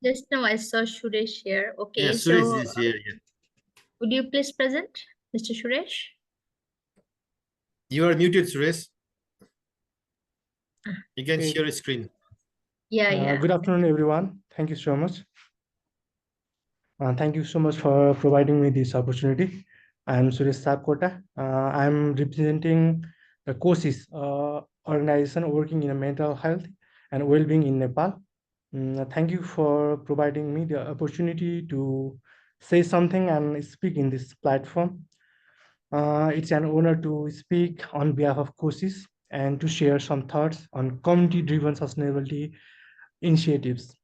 Just now I saw Suresh here. Okay, Yeah, so Suresh is here. Yeah. would you please present, Mr. Suresh? You are muted, Suresh. You can Okay. share a screen. Yeah. Good afternoon, everyone. Thank you so much. Thank you so much for providing me this opportunity. I'm Suresh Sapkota. I'm representing the COSIS organization working in mental health and well-being in Nepal. Thank you for providing me the opportunity to say something and speak in this platform. It's an honor to speak on behalf of COSIS and to share some thoughts on community-driven sustainability initiatives.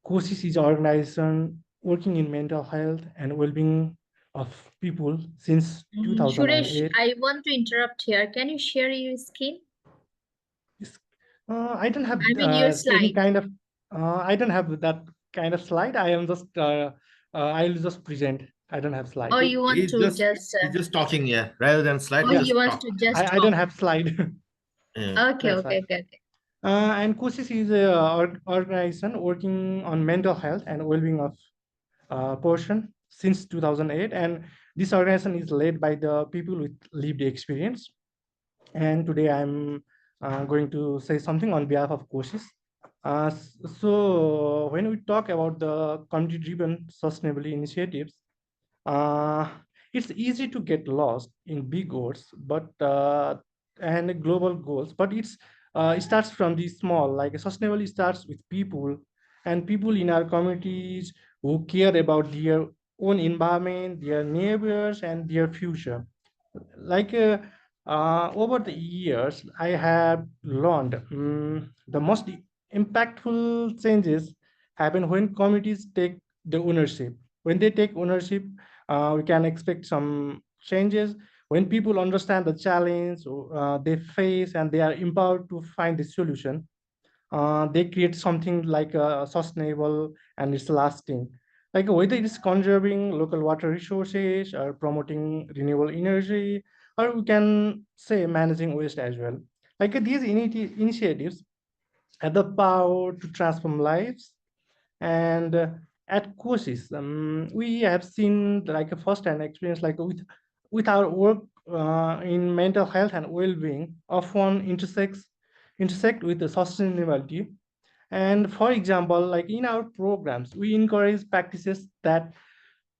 COSIS is an organization working in mental health and well-being of people since Suresh, 2008. I want to interrupt here. Can you share your screen? I don't have I mean your any slide. kind of, I don't have that kind of slide. I am just, I'll just present. I don't have slide. Or you want to just He's just talking, yeah. Rather than slide, or he Yeah, he just wants talk. to just I talk. don't have slide. Yeah. Okay, That's okay, right. okay, okay. And COSIS is an organization working on mental health and well-being of person since 2008. And this organization is led by the people with lived experience. And today I'm going to say something on behalf of COSIS. So when we talk about the community-driven sustainability initiatives, uh, it's easy to get lost in big words, but and global goals. But it starts from the small. Like sustainability starts with people, and people in our communities who care about their own environment, their neighbors, and their future. Like over the years, I have learned the most impactful changes happen when communities take the ownership. When they take ownership, we can expect some changes. When people understand the challenge they face and they are empowered to find the solution, they create something like sustainable and it's lasting. Like whether it's conserving local water resources or promoting renewable energy, or we can say managing waste as well. Like these initiatives have the power to transform lives. And at courses, we have seen like a first-hand experience, like with our work in mental health and well-being often intersect with the sustainability. And for example, like in our programs, we encourage practices that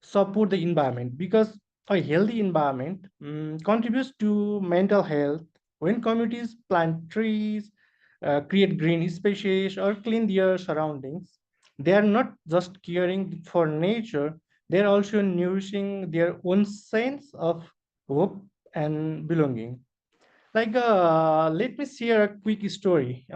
support the environment because a healthy environment contributes to mental health. When communities plant trees, create green spaces, or clean their surroundings, they are not just caring for nature, they're also nourishing their own sense of hope and belonging. Like, let me share a quick story.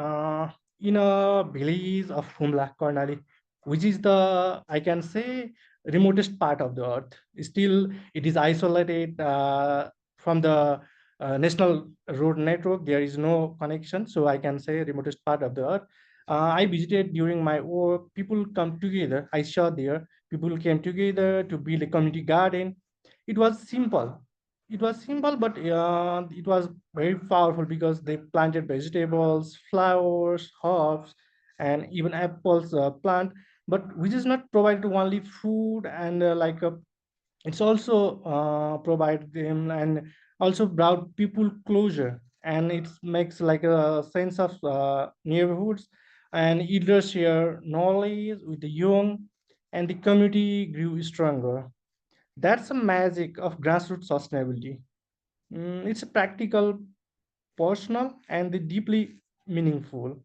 In a village of Humla, Karnali, which is the, I can say, remotest part of the earth. Still, it is isolated from the national road network. There is no connection, so I can say remotest part of the earth. I visited during my work. People come together. I saw there people came together to build a community garden. It was simple. It was simple, but it was very powerful because they planted vegetables, flowers, herbs, and even apples plant. But which is not provided only food and it's also provide them and also brought people closer, and it makes like a sense of neighborhoods, and elders share knowledge with the young, and the community grew stronger. That's the magic of grassroots sustainability. It's practical, personal, and deeply meaningful.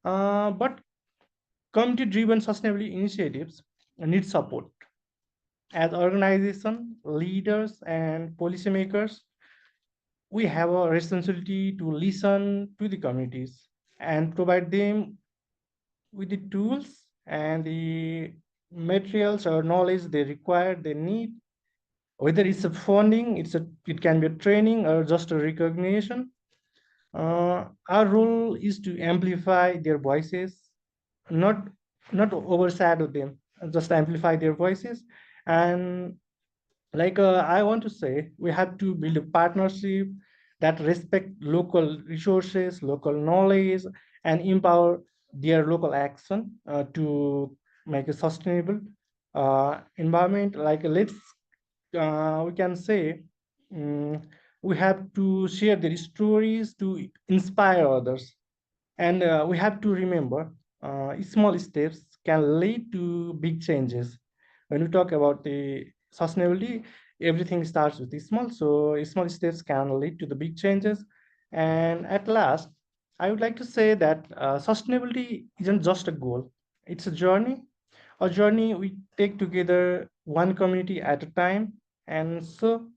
But community-driven sustainability initiatives need support. As organizations, leaders, and policymakers, we have a responsibility to listen to the communities and provide them with the tools and the materials or knowledge they require, they need. Whether it's a funding, it can be a training or just a recognition. Our role is to amplify their voices, not overshadow them, just amplify their voices. And like I want to say, we have to build a partnership that respect local resources, local knowledge, and empower their local action to make a sustainable environment. Like we can say, we have to share their stories to inspire others, and we have to remember small steps can lead to big changes. When we talk about the sustainability, everything starts with the small, so small steps can lead to the big changes. And at last, I would like to say that sustainability isn't just a goal, it's a journey we take together, one community at a time. And so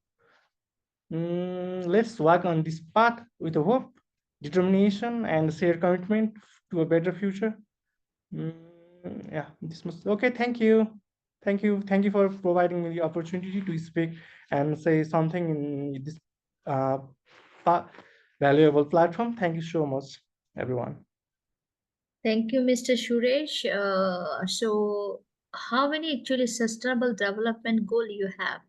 let's work on this path with hope, determination, and shared commitment to a better future. Yeah, this must okay. Thank you, thank you for providing me the opportunity to speak and say something in this uh, pa- valuable platform. Thank you so much, everyone. Thank you, Mr. Suresh. So how many actually sustainable development goal you have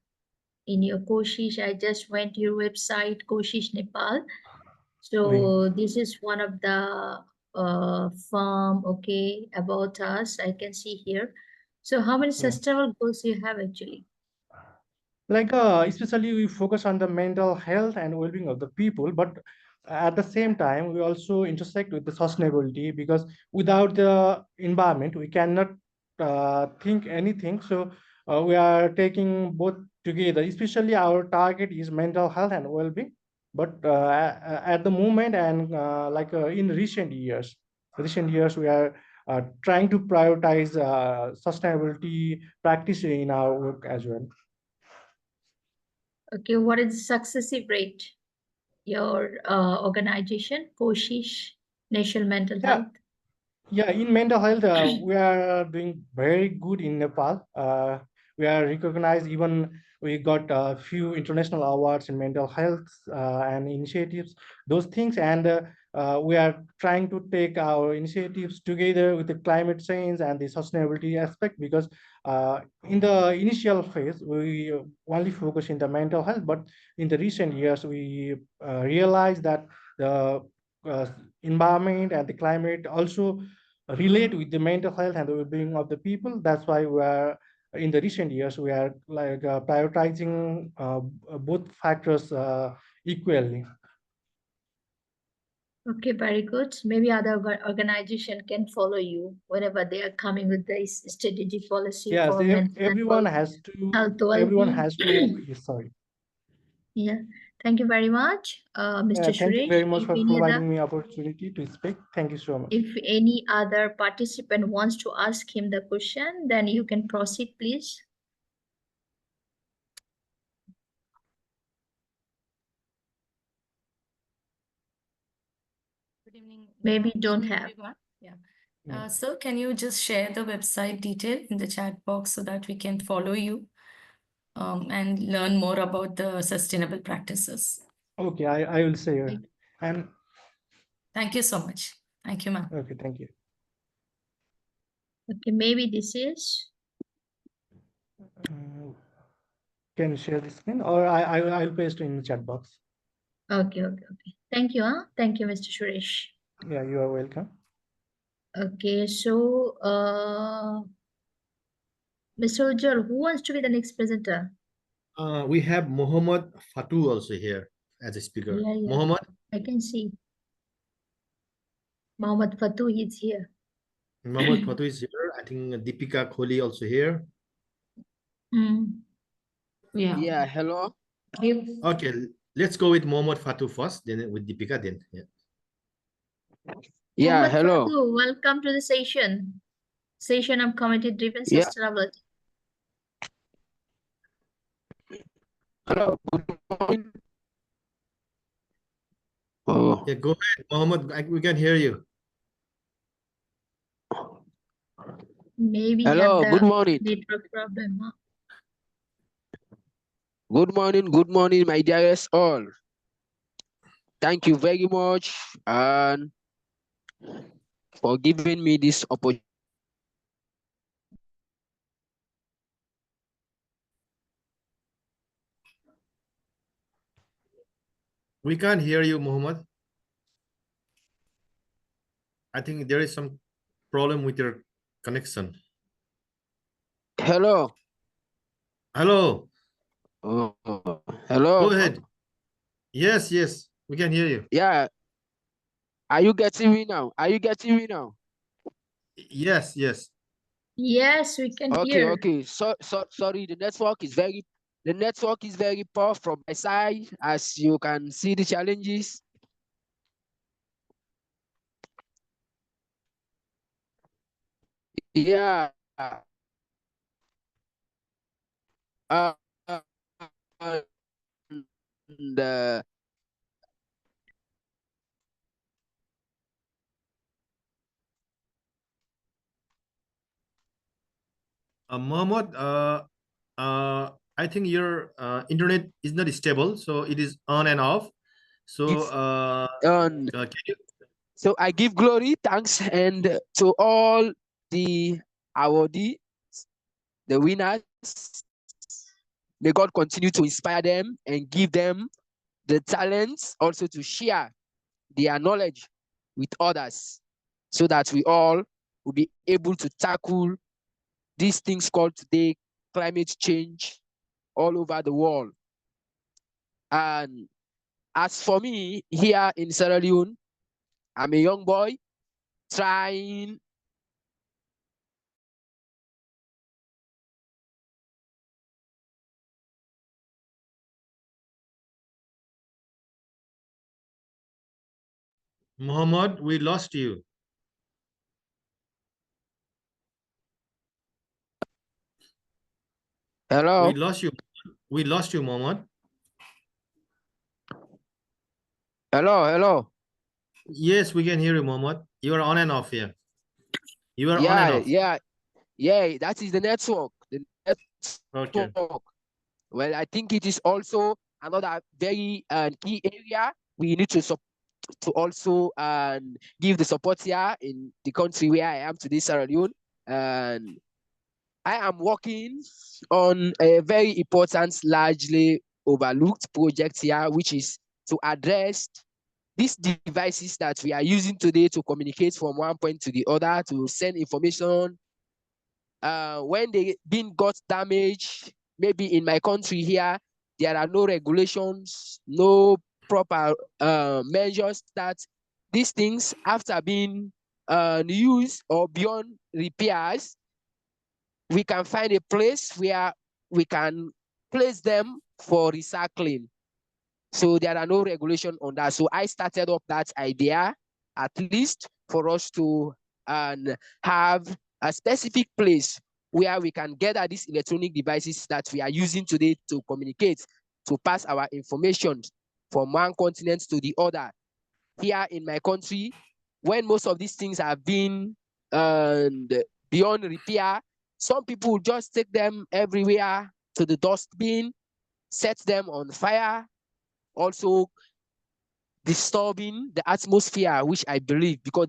in your Koshish? I just went to your website, Koshish Nepal. Oui. So this is one of the firm, okay, about us. I can see here. So how many Yeah. sustainable goals you have actually? Like especially we focus on the mental health and well-being of the people, but at the same time we also intersect with the sustainability, because without the environment we cannot think anything. So we are taking both together, especially our target is mental health and well-being. But at the moment, and in recent years we are trying to prioritize sustainability practice in our work as well. Okay, what is the successive rate? Your organization, Koshish National Mental Yeah, Health. yeah, in mental health, we are doing very good in Nepal. We are recognized, even we got a few international awards in mental health and initiatives, those things. And we are trying to take our initiatives together with the climate change and the sustainability aspect, because in the initial phase, we only focus in the mental health, but in the recent years, we realized that the uh, environment and the climate also relate with the mental health and the well-being of the people. That's why we are in the recent years we are prioritizing both factors equally. Okay, very good. Maybe other organization can follow you whenever they are coming with this strategic policy Yes, for mental and health everyone well-being. has to. Yes, sorry. Yeah, thank you very much, Mr. Thank you Suresh. very much If for any other, providing me opportunity to speak. Thank you so much. if any other participant wants to ask him the question, then you can proceed, please. Good evening. Maybe Good don't evening, have. everyone. Yeah. So can you just share the website detail in the chat box so that we can follow you and learn more about the sustainable practices? Okay, I will say. And Thank you so much. Thank you, ma'am. okay, thank you. Okay, maybe this is. Can you share the screen, or I'll paste in the chat box. Okay. Thank you. Thank you, Mr. Suresh. Yeah, you are welcome. Okay, so Mr. Ujjwal, who wants to be the next presenter? We have Mohammed Fatu also here as a speaker. Yeah. Mohammed, I can see. Mohammed Fatu is here. Mohammed Fatu is here. I think Deepika Kohli also here. Yeah, hello. Okay, let's go with Mohammed Fatu first, then with Deepika, then. Yeah. Yeah, Mohammed hello. Fatu, welcome to the session of community-driven Yeah. sustainability. Hello. Good morning. Oh, Yeah, go ahead, Mohammed. We can hear you. Maybe hello. have Good the morning. network problem. Good morning. Good morning, my dearest all. Thank you very much and for giving me this opportunity. We can't hear you, Mohammed. I think there is some problem with your connection. Hello. Hello. Oh, Go hello. ahead. Yes, yes, we can hear you. Yeah. Are you getting me now? Are you getting me now? Yes, yes. Yes, we can Okay, hear. okay. Sorry, the network is very poor from my side, as you can see the challenges. Yeah. Uh, uh, and, Mohammed, I think your internet is not stable, so it is on and off. So, give can you? so I give glory, thanks, and to all the awardees, the winners. May God continue to inspire them and give them the talents also to share their knowledge with others, so that we all will be able to tackle these things called today climate change all over the world. And as for me, here in Sierra Leone, I'm a young boy trying Mohammed, we lost you. We hello, lost you. We lost you, Mohammed. hello. Yes, we can hear you, Mohammed. You are on and off here. You are on and Yeah, off. yeah, that is the network. The Okay. network. Well, I think it is also another very key area we need to also give the support here in the country where I am today, Sierra Leone. And I am working on a very important, largely overlooked project here, which is to address these devices that we are using today to communicate from one point to the other, to send information. When they been got damaged, maybe in my country here, there are no regulations, no proper measures that these things, after being used or beyond repairs, we can find a place where we can place them for recycling. So there are no regulation on that. So I started up that idea, at least for us to have a specific place where we can gather these electronic devices that we are using today to communicate, to pass our information from one continent to the other. Here in my country, when most of these things have been beyond repair, some people just take them everywhere to the dustbin, set them on fire, also disturbing the atmosphere, which I believe, because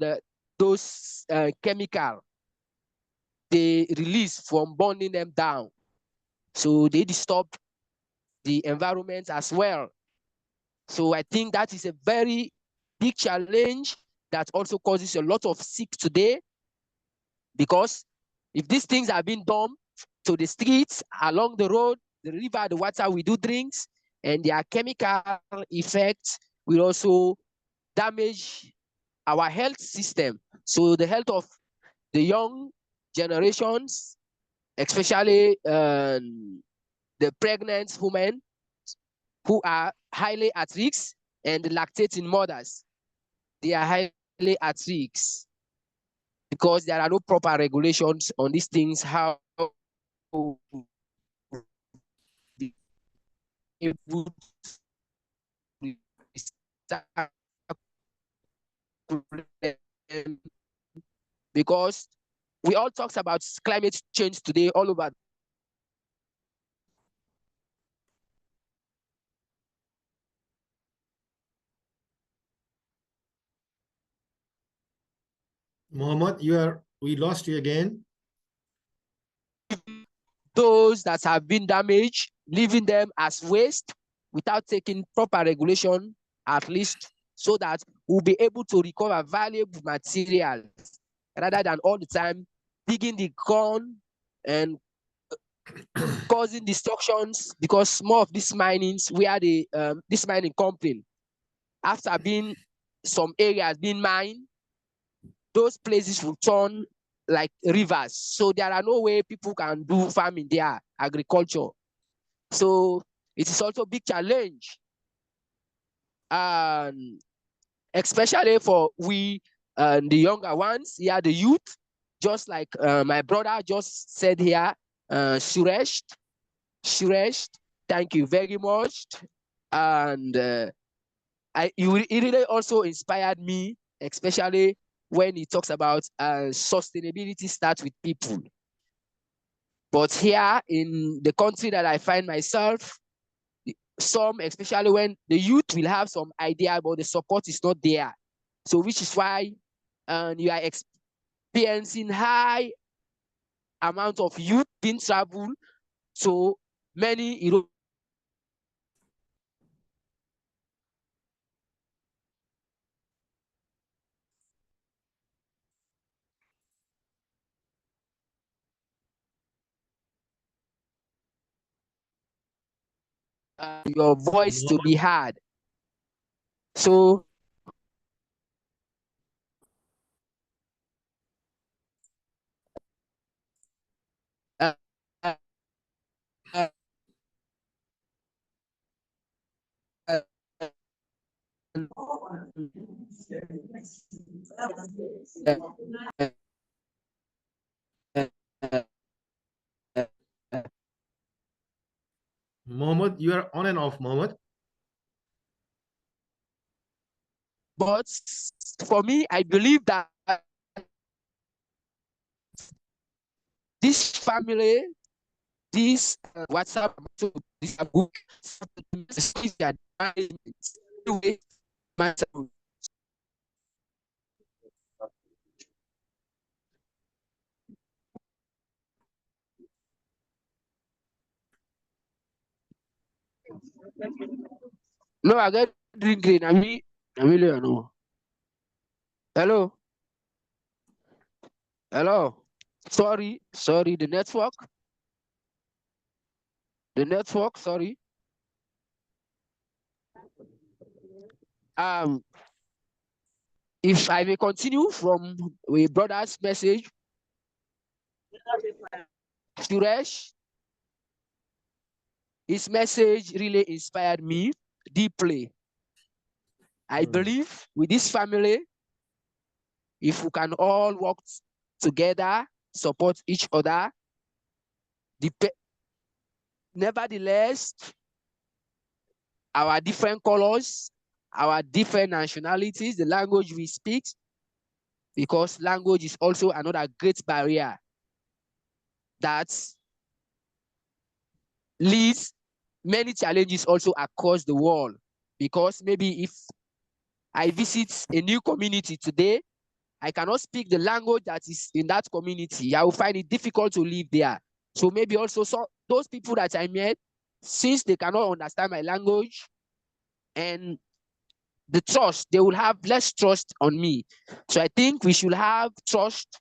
those chemical they release from burning them down, so they disturb the environment as well. So I think that is a very big challenge that also causes a lot of sick today, because if these things are being dumped to the streets, along the road, the river, the water we do drinks, and their chemical effects will also damage our health system. So the health of the young generations, especially the pregnant women who are highly at risk, and the lactating mothers, they are highly at risk, because there are no proper regulations on these things, how be able to because we all talk about climate change today all over. Mohammed, we lost you again. Those that have been damaged, leaving them as waste without taking proper regulation, at least, so that we'll be able to recover valuable materials, rather than all the time digging the ground and causing destructions because more of these minings where the this mining company, after being some areas being mined, those places will turn like rivers. So there are no way people can do farming there, agriculture. So it is also a big challenge, especially for we the younger ones, yeah, the youth, just like my brother just said here, Suresh, thank you very much. And it really also inspired me, especially when he talks about sustainability starts with people. But here in the country that I find myself, some, especially when the youth will have some idea, but the support is not there. So which is why you are experiencing high amount of youth being traveled. So many your voice to be heard. So uh, uh, uh, uh, Mohammed, you are on and off, Mohammed. but for me, I believe that this family, this WhatsApp, this Google, no, I get drink green. I mean, no. Hello, hello. Sorry, the network. Sorry. If I may continue from a brother's message, Suresh, his message really inspired me deeply. I believe with this family, if we can all work together, support each other, nevertheless, our different colors, our different nationalities, the language we speak, because language is also another great barrier that leads many challenges also across the world. Because maybe if I visit a new community today, I cannot speak the language that is in that community. I will find it difficult to live there. So maybe also those people that I met, since they cannot understand my language and the trust, they will have less trust on me. So I think we should have trust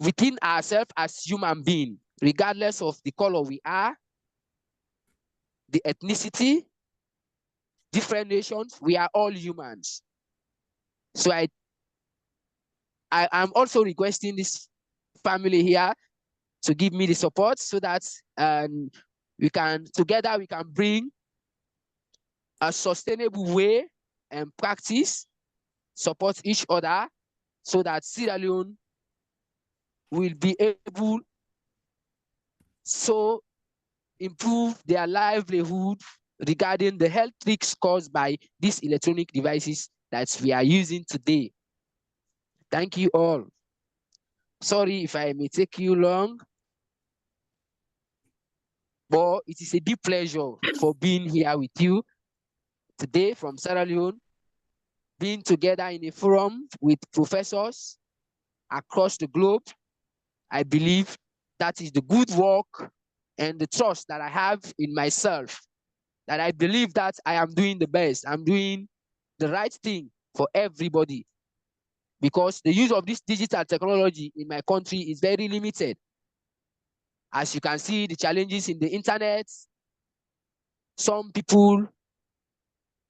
within ourselves as human beings, regardless of the color we are, the ethnicity, different nations, we are all humans. So I am also requesting this family here to give me the support so that we can bring a sustainable way and practice, support each other so that Sierra Leone will be able to improve their livelihood regarding the health risks caused by these electronic devices that we are using today. Thank you all. Sorry if I may take you long, but it is a deep pleasure for being here with you today from Sierra Leone, being together in a forum with professors across the globe. I believe that is the good work and the trust that I have in myself, that I believe that I am doing the best. I'm doing the right thing for everybody, because the use of this digital technology in my country is very limited. As you can see, the challenges in the internet, some people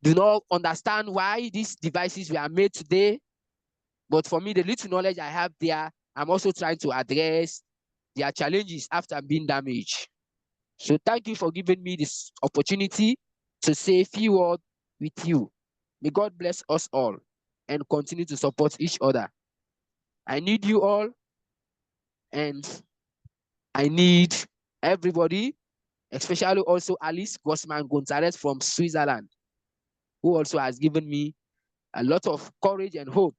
do not understand why these devices were made today. But for me, the little knowledge I have there, I'm also trying to address their challenges after being damaged. So thank you for giving me this opportunity to say a few words with you. May God bless us all and continue to support each other. I need you all, and I need everybody, especially also Alice Gosman Gonzalez from Switzerland, who also has given me a lot of courage and hope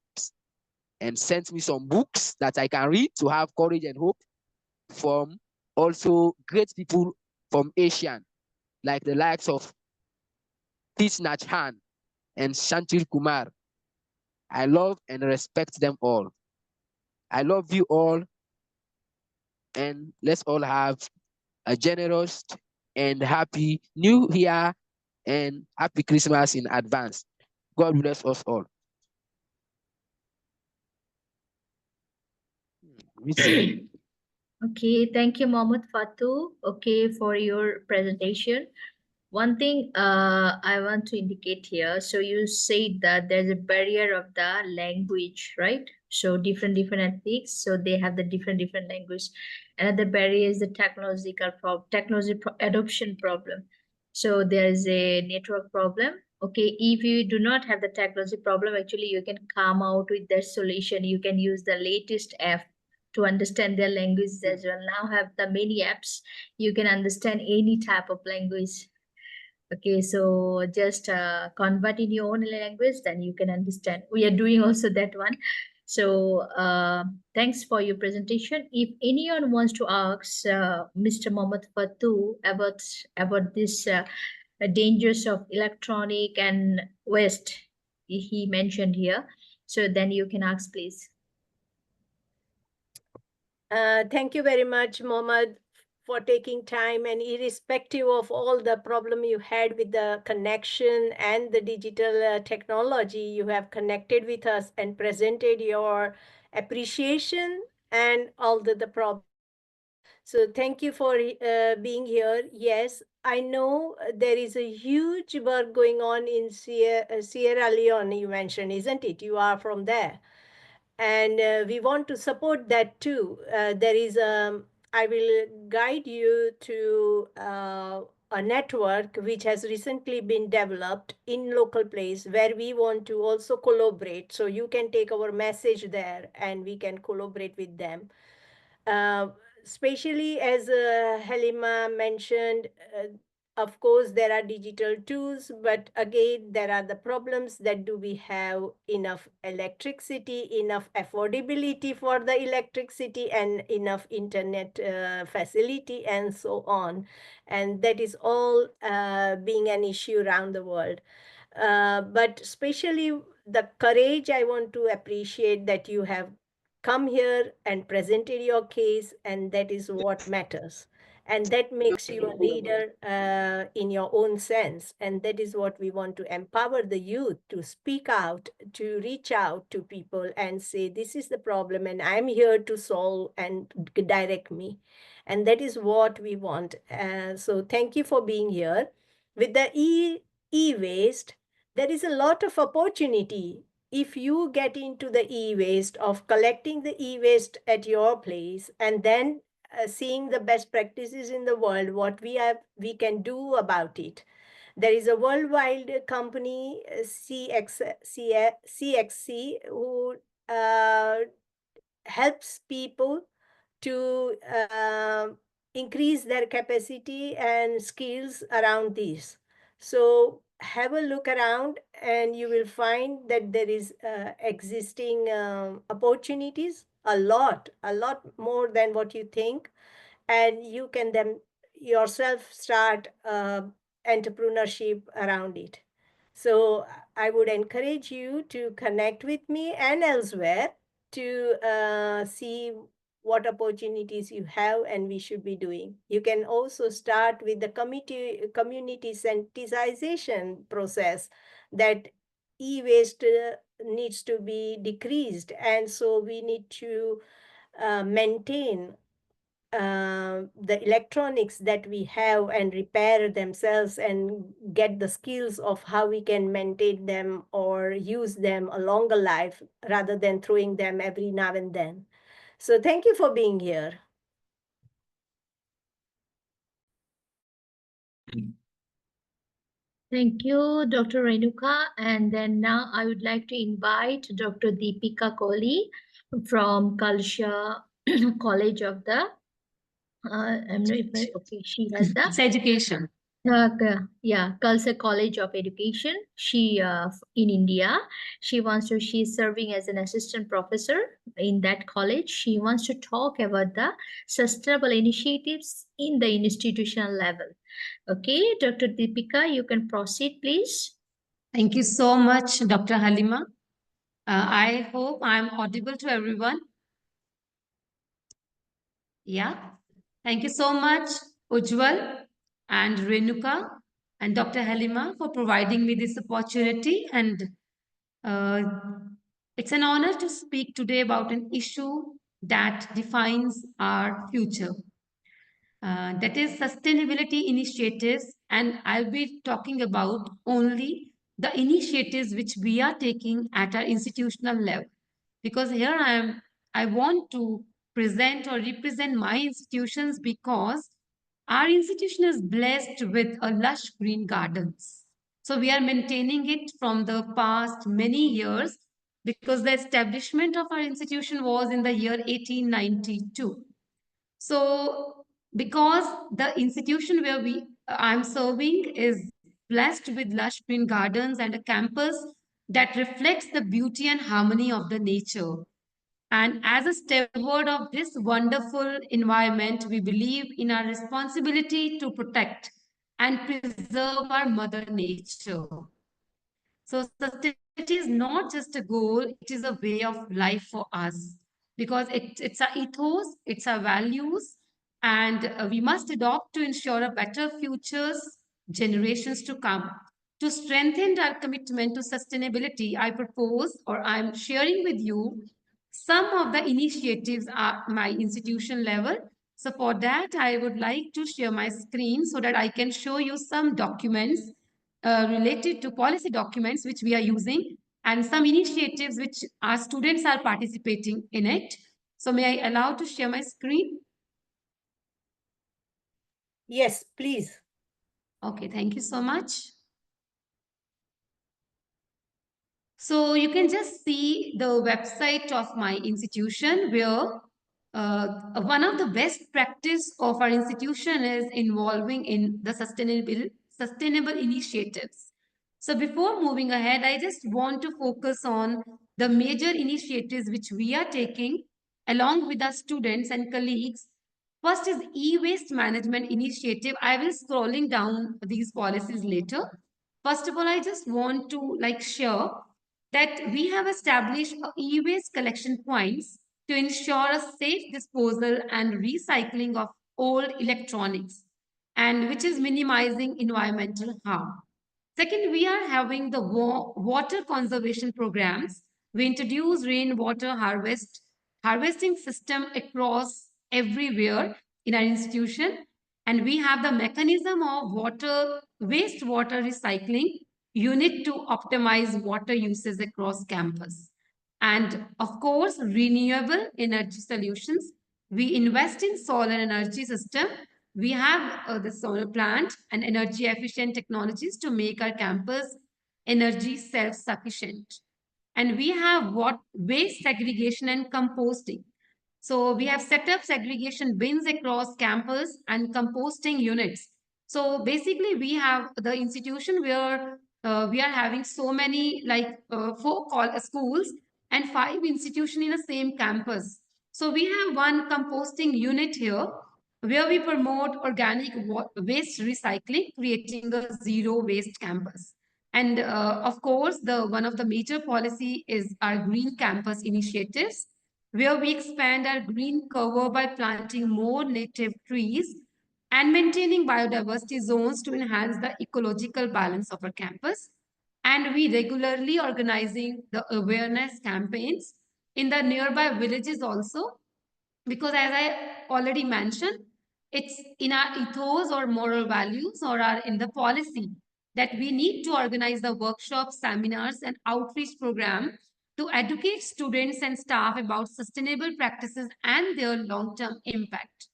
and sent me some books that I can read to have courage and hope from also great people from Asia, like the likes of Thich Nhat Hanh and Shantil Kumar. I love and respect them all. I love you all, and let's all have a generous and happy New Year and happy Christmas in advance. God bless us all. Okay, thank you, Mohammed Fatu. Okay, for your presentation. One thing I want to indicate here. So you said that there's a barrier of the language, right? So different ethics. So they have the different language. Another barrier is the adoption problem. So there is a network problem. Okay, if you do not have the technology problem, actually you can come out with that solution. You can use the latest app to understand their languages as well. Now have the many apps. You can understand any type of language. Okay, so just convert in your own language, then you can understand. We are doing also that one. So thanks for your presentation. If anyone wants to ask Mr. Mohammed Fatu about this dangers of electronic and waste he mentioned here, so then you can ask, please. Thank you very much, Mohammed, for taking time, and irrespective of all the problem you had with the connection and the digital technology, you have connected with us and presented your appreciation and all the problems. So thank you for being here. Yes, I know there is a huge work going on in Sierra Leone, you mentioned, isn't it? You are from there. And we want to support that too. There is I will guide you to a network which has recently been developed in local place where we want to also collaborate. So you can take our message there and we can collaborate with them. Uh, Especially as Halima mentioned, of course, there are digital tools, but again, there are the problems that do we have enough electricity, enough affordability for the electricity, and enough internet facility, and so on. And that is all being an issue around the world. But especially the courage I want to appreciate that you have come here and presented your case, and that is what matters. And that makes you a leader in your own sense. And that is what we want to empower the youth to speak out, to reach out to people and say, this is the problem, and I'm here to solve and direct me. And that is what we want. So thank you for being here. With the e-waste, there is a lot of opportunity. If you get into the e-waste of collecting the e-waste at your place and then seeing the best practices in the world, what we can do about it. There is a worldwide company, CXC, who helps people to increase their capacity and skills around this. So have a look around and you will find that there is existing opportunities, a lot more than what you think. And you can then yourself start entrepreneurship around it. So I would encourage you to connect with me and elsewhere to see what opportunities you have and we should be doing. You can also start with the community sensitization process that e-waste needs to be decreased. And so we need to maintain the electronics that we have and repair themselves and get the skills of how we can maintain them or use them a longer life rather than throwing them every now and then. So thank you for being here. Thank you, Dr. Renuka. And then now I would like to invite Dr. Deepika Kohli from Kalsha College of the, I'm not, okay, she has the It's education. Yeah, Khalsa College of Education. She in India. She's serving as an assistant professor in that college. She wants to talk about the sustainable initiatives in the institutional level. Okay, Dr. Deepika, you can proceed, please. Thank you so much, Dr. Halima. I hope I'm audible to everyone. Yeah. Thank you so much, Ujjwal and Renuka and Dr. Halima for providing me this opportunity. And uh, it's an honor to speak today about an issue that defines our future. That is sustainability initiatives, and I'll be talking about only the initiatives which we are taking at our institutional level. Because here I want to present or represent my institutions because our institution is blessed with a lush green gardens. So we are maintaining it from the past many years because the establishment of our institution was in the year 1892. So, because the institution where I'm serving is blessed with lush green gardens and a campus that reflects the beauty and harmony of the nature. And as a steward of this wonderful environment, we believe in our responsibility to protect and preserve our mother nature. So sustainability is not just a goal, it is a way of life for us because it's our ethos, it's our values, and we must adopt to ensure a better futures generations to come. To strengthen our commitment to sustainability, I propose or I'm sharing with you some of the initiatives at my institution level. So for that, I would like to share my screen so that I can show you some documents related to policy documents which we are using and some initiatives which our students are participating in it. So may I allow to share my screen? Yes, please. Okay, thank you so much. So you can just see the website of my institution where one of the best practice of our institution is involving in the sustainable initiatives. So before moving ahead, I just want to focus on the major initiatives which we are taking along with our students and colleagues. First is e-waste management initiative. I will scrolling down these policies later. First of all, I just want to share that we have established e-waste collection points to ensure a safe disposal and recycling of old electronics, and which is minimizing environmental harm. Second, we are having the water conservation programs. We introduce rainwater harvesting system across everywhere in our institution, and we have the mechanism of wastewater recycling unit to optimize water uses across campus. And of course, renewable energy solutions. We invest in solar energy system. We have the solar plant and energy efficient technologies to make our campus energy self-sufficient. And we have what waste segregation and composting. So we have set up segregation bins across campus and composting units. So basically we have the institution where we are having so many four schools and 5 institutions in the same campus. So we have one composting unit here where we promote organic waste recycling, creating a zero waste campus. And of course, one of the major policy is our green campus initiatives, where we expand our green cover by planting more native trees and maintaining biodiversity zones to enhance the ecological balance of our campus. And we regularly organizing the awareness campaigns in the nearby villages also because as I already mentioned, it's in our ethos or moral values or are in the policy that we need to organize the workshops, seminars, and outreach program to educate students and staff about sustainable practices and their long-term impact.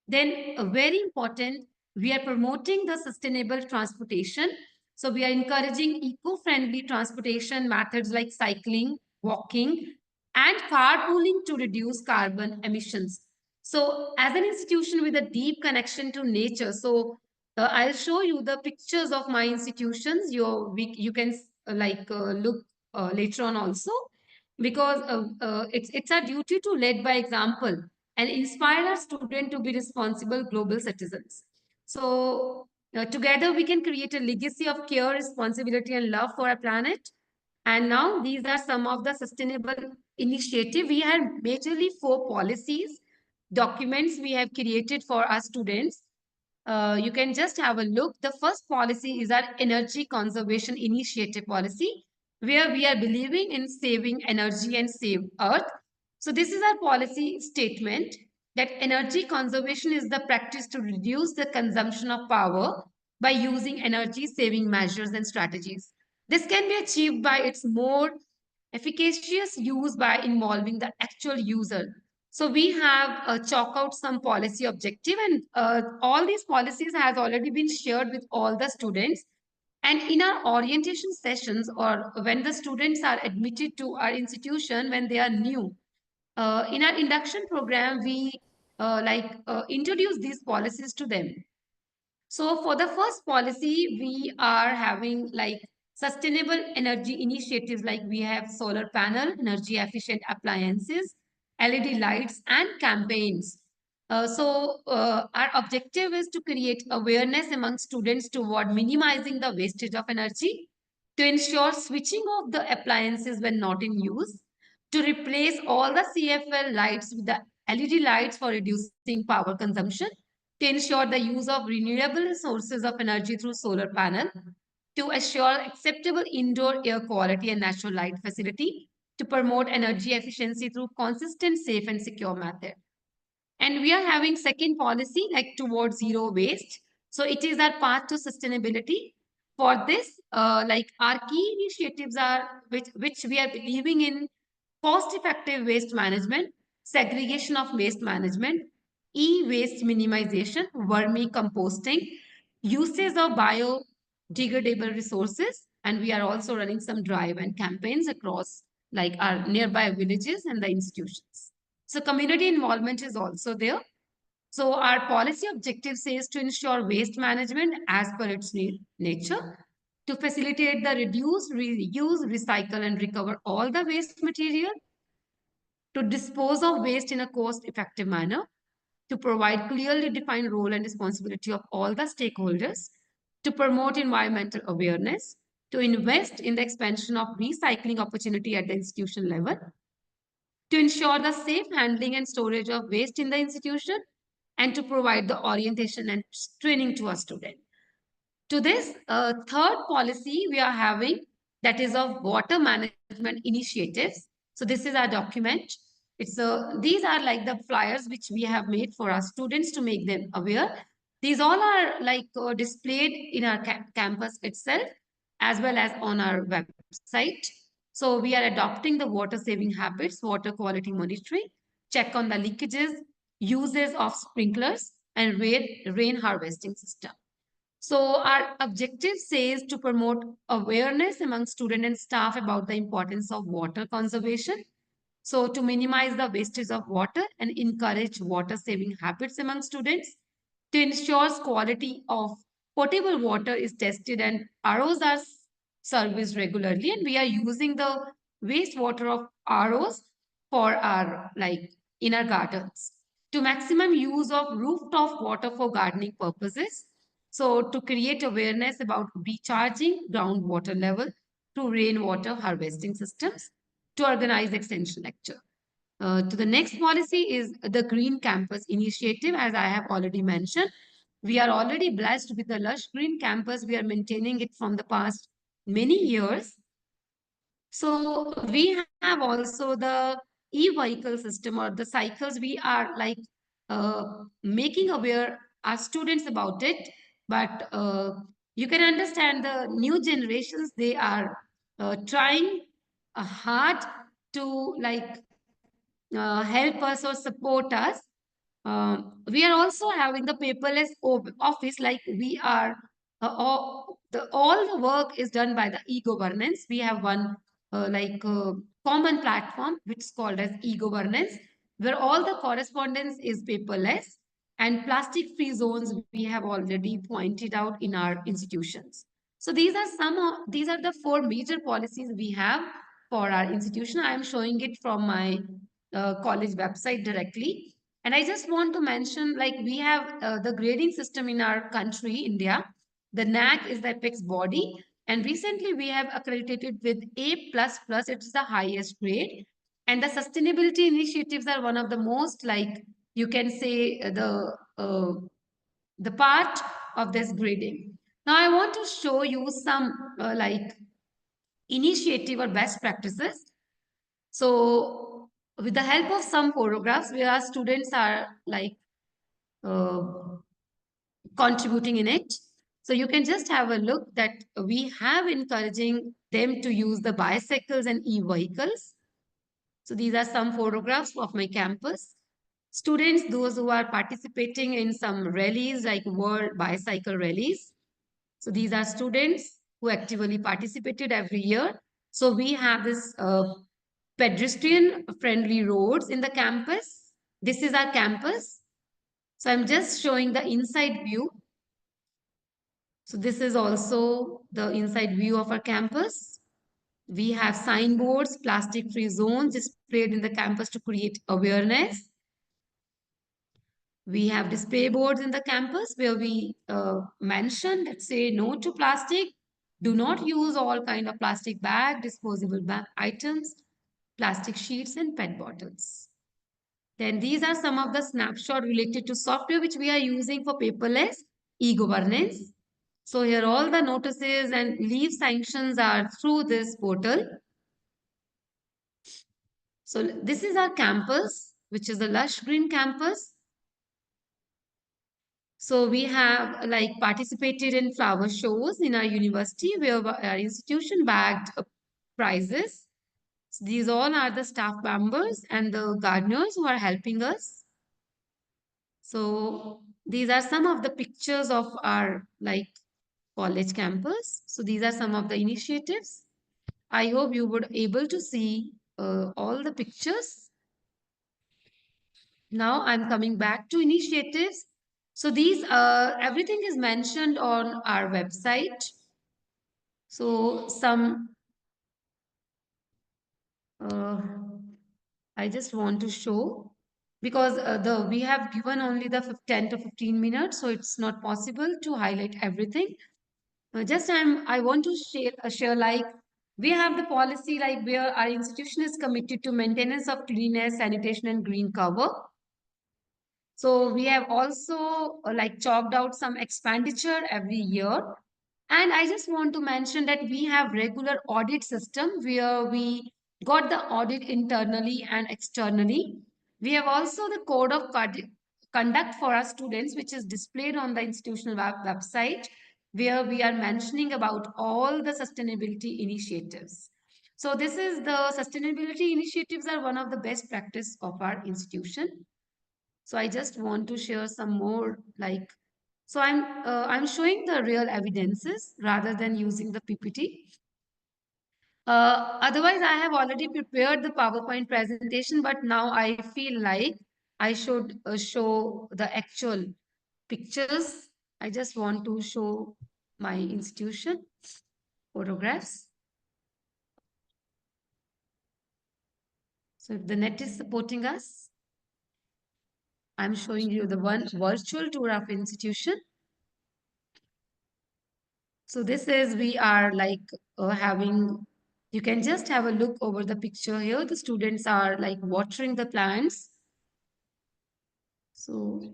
Then, very important, we are promoting the sustainable transportation. So we are encouraging eco-friendly transportation methods like cycling, walking, and carpooling to reduce carbon emissions. So as an institution with a deep connection to nature, so I'll show you the pictures of my institutions. You can look later on also, because it's our duty to lead by example and inspire our students to be responsible global citizens. So together we can create a legacy of care, responsibility, and love for our planet. And now these are some of the sustainable initiative. We have majorly 4 policies, documents we have created for our students. You can just have a look. The first policy is our energy conservation initiative policy, where we are believing in saving energy and save earth. So this is our policy statement that energy conservation is the practice to reduce the consumption of power by using energy saving measures and strategies. This can be achieved by its more efficacious use by involving the actual user. So we have chalk out some policy objective, and all these policies has already been shared with all the students. And in our orientation sessions, or when the students are admitted to our institution when they are new, in our induction program, we introduce these policies to them. So for the first policy, we are having like sustainable energy initiatives, like we have solar panel, energy efficient appliances, LED lights, and campaigns. Our objective is to create awareness among students toward minimizing the wastage of energy, to ensure switching off the appliances when not in use, to replace all the CFL lights with the LED lights for reducing power consumption, to ensure the use of renewable sources of energy through solar panel, to assure acceptable indoor air quality and natural light facility, to promote energy efficiency through consistent, safe, and secure method. And we are having second policy like towards zero waste. So it is our path to sustainability. For this, our key initiatives are which we are believing in: cost-effective waste management, segregation of waste management, e-waste minimization, vermicomposting, usage of biodegradable resources, and we are also running some drive and campaigns across like our nearby villages and the institutions. So community involvement is also there. So our policy objective says to ensure waste management as per its nature, to facilitate the reduce, reuse, recycle, and recover all the waste material, to dispose of waste in a cost-effective manner, to provide clearly defined role and responsibility of all the stakeholders, to promote environmental awareness, to invest in the expansion of recycling opportunity at the institution level, to ensure the safe handling and storage of waste in the institution, and to provide the orientation and training to our students. To this third policy we are having, that is of water management initiatives. So this is our document. These are like the flyers which we have made for our students to make them aware. These all are displayed in our campus itself as well as on our website. So we are adopting the water saving habits, water quality monitoring, check on the leakages, uses of sprinklers, and rain harvesting system. So our objective says to promote awareness among students and staff about the importance of water conservation. So to minimize the wastage of water and encourage water saving habits among students, to ensure quality of potable water is tested and ROs are serviced regularly, and we are using the wastewater of ROs for our in our gardens, to maximum use of rooftop water for gardening purposes. So to create awareness about recharging groundwater level through rainwater harvesting systems, to organize extension lecture. To the next policy is the Green Campus Initiative, as I have already mentioned. We are already blessed with the lush green campus. We are maintaining it from the past many years. So we have also the e-vehicle system or the cycles, we are like making aware our students about it. But you can understand the new generations, they are trying hard to like help us or support us. We are also having the paperless office, like we are all the work is done by the e-governance. We have one common platform which is called as e-governance, where all the correspondence is paperless, and plastic free zones we have already pointed out in our institutions. So these are these are the 4 major policies we have for our institution. I am showing it from my college website directly. And I just want to mention, like we have the grading system in our country, India. The NAC is the apex body. And recently we have accredited with A++, it is the highest grade. And the sustainability initiatives are one of the most, like you can say, the part of this grading. Now I want to show you some initiative or best practices. So with the help of some photographs where our students are like uh, contributing in it. So you can just have a look that we have encouraging them to use the bicycles and e-vehicles. So these are some photographs of my campus. Students, those who are participating in some rallies like World Bicycle Rallies. So these are students who actively participated every year. So we have this pedestrian friendly roads in the campus. This is our campus. So I'm just showing the inside view. So this is also the inside view of our campus. We have signboards, plastic free zones displayed in the campus to create awareness. We have display boards in the campus where we mention that say no to plastic. Do not use all kind of plastic bag, disposable bag items, plastic sheets and PET bottles. Then these are some of the snapshot related to software which we are using for paperless e-governance. So here all the notices and leave sanctions are through this portal. So this is our campus, which is a lush green campus. So we have like participated in flower shows in our university where our institution bagged prizes. So these all are the staff members and the gardeners who are helping us. So these are some of the pictures of our like college campus. So these are some of the initiatives. I hope you would able to see all the pictures. Now I'm coming back to initiatives. So these everything is mentioned on our website. So some I just want to show, because we have given only the 10 to 15 minutes, so it's not possible to highlight everything. I want to share like we have the policy like where our institution is committed to maintenance of cleanliness, sanitation, and green cover. So we have also like chalked out some expenditure every year. And I just want to mention that we have regular audit system where we got the audit internally and externally. We have also the code of conduct for our students, which is displayed on the institutional website, where we are mentioning about all the sustainability initiatives. So this is the sustainability initiatives are one of the best practice of our institution. So I just want to share some more like, so I'm showing the real evidences rather than using the PPT. Otherwise, I have already prepared the PowerPoint presentation, but now I feel like I should show the actual pictures. I just want to show my institution photographs. So if the net is supporting us, I'm showing you the one virtual tour of institution. So this is, we are like having, you can just have a look over the picture here. The students are like watering the plants. So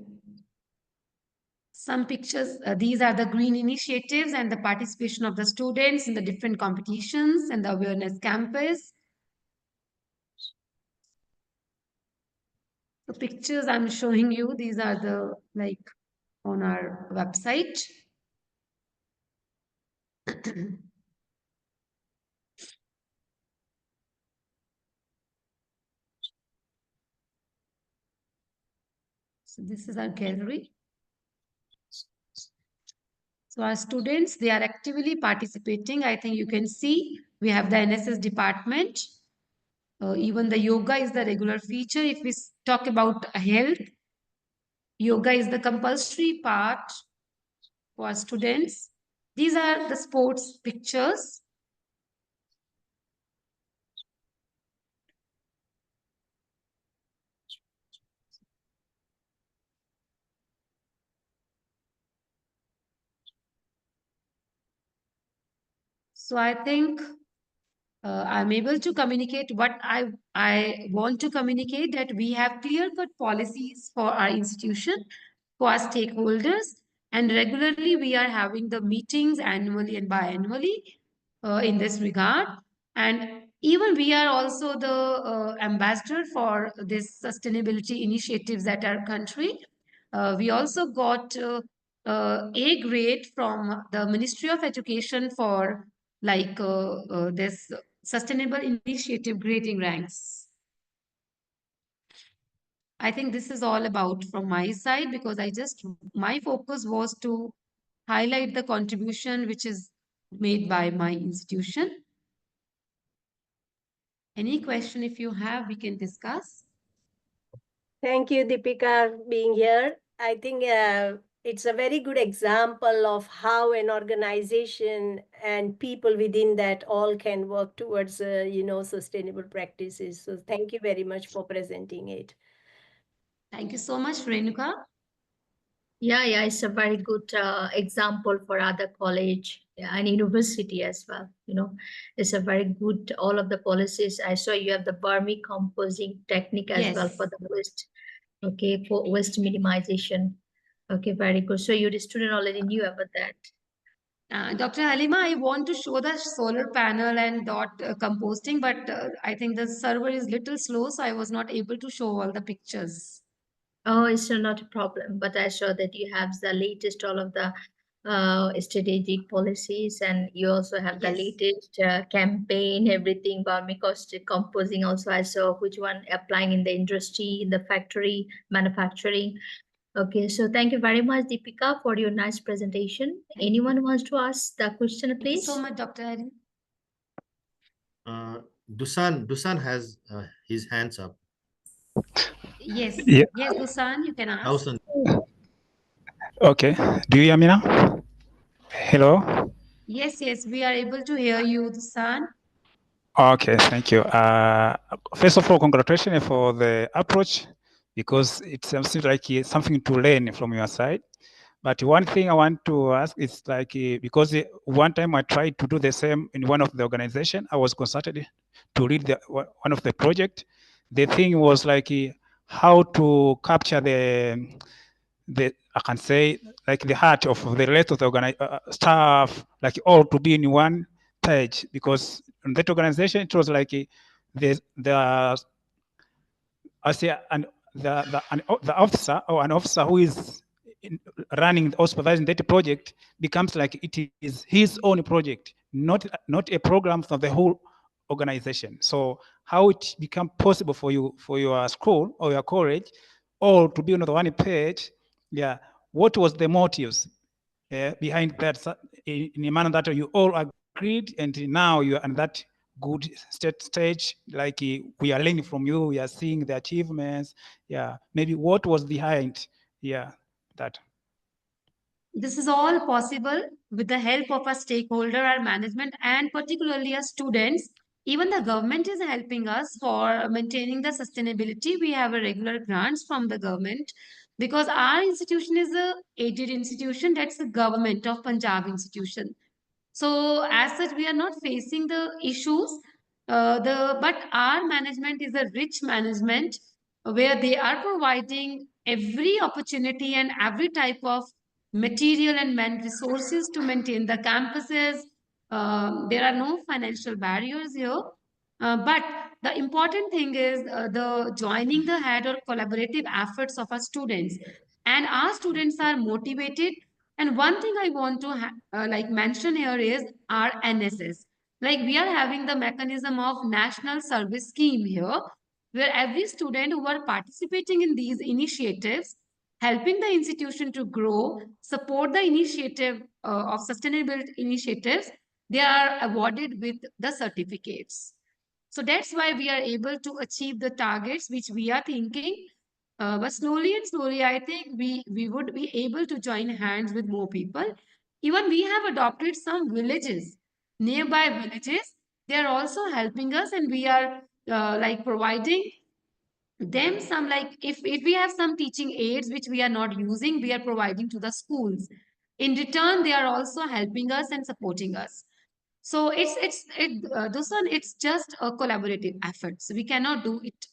some pictures, these are the green initiatives and the participation of the students in the different competitions and the awareness campus. The pictures I'm showing you, these are the on our website. So this is our gallery. So our students, they are actively participating. I think you can see we have the NSS department. Even the yoga is the regular feature. If we talk about health, yoga is the compulsory part for students. These are the sports pictures. So I think I'm able to communicate what I want to communicate, that we have clear-cut policies for our institution, for our stakeholders, and regularly we are having the meetings annually and biannually in this regard. And even we are also the ambassador for this sustainability initiatives at our country. We also got A grade from the Ministry of Education for this sustainable initiative grading ranks. I think this is all about from my side, because my focus was to highlight the contribution which is made by my institution. Any question if you have, we can discuss. Thank you, Deepika, being here. I think it's a very good example of how an organization and people within that all can work towards, sustainable practices. So thank you very much for presenting it. Thank you so much, Renuka. Yeah, it's a very good example for other college and university as well. It's a very good, all of the policies. I saw you have the vermicomposting technique as well for Yes. the waste. Okay, for waste minimization. Okay, very good. So your student already knew about that. Dr. Halima, I want to show the solar panel and dot composting, but I think the server is little slow, so I was not able to show all the pictures. Oh, it's not a problem, but I saw that you have the latest, all of the strategic policies, and you also have the Yes. latest campaign, everything, vermicomposting composing also. I saw which one applying in the industry, in the factory, manufacturing. Okay, so thank you very much, Deepika, for your nice presentation. Anyone wants to ask the question, Thank you so please? much, Dr. Halima. Dusan has his hands up. Yes. Yeah. Yes, Dusan, you can ask. Dusan. Okay. Do you hear me now? Hello. Yes, we are able to hear you, Dusan. Okay. Thank you. First of all, congratulations for the approach, because it seems like something to learn from your side. But one thing I want to ask is because one time I tried to do the same in one of the organization, I was consulted to lead one of the project. The thing was how to capture the I can say the heart of the rest of the staff, all to be in one page, because in that organization it was the I say the officer or an officer who is running or supervising that project becomes like it is his own project, not a program for the whole organization. So how it become possible for you, for your school or your college, all to be on the one page? Yeah, what was the motives behind that, in a manner that you all agreed, and now you are on that good stage, we are learning from you, we are seeing the achievements. Yeah, maybe what was behind, that. This is all possible with the help of our stakeholder, our management, and particularly our students. Even the government is helping us for maintaining the sustainability. We have a regular grants from the government, because our institution is a aided institution. That's the government of Punjab institution. So as such, we are not facing the issues. But our management is a rich management, where they are providing every opportunity and every type of material and man resources to maintain the campuses. There are no financial barriers here. But the important thing is the joining the head or collaborative efforts of our students, and our students are motivated. And one thing I want to like mention here is our NSS. Like we are having the mechanism of National Service Scheme here, where every student who are participating in these initiatives, helping the institution to grow, support the initiative of sustainable initiatives, they are awarded with the certificates. So that's why we are able to achieve the targets which we are thinking. But slowly and slowly, I think we would be able to join hands with more people. Even we have adopted some villages, nearby villages. They are also helping us, and we are like providing them some, like if we have some teaching aids which we are not using, we are providing to the schools. In return, they are also helping us and supporting us. So this one, it's just a collaborative effort. So we cannot do it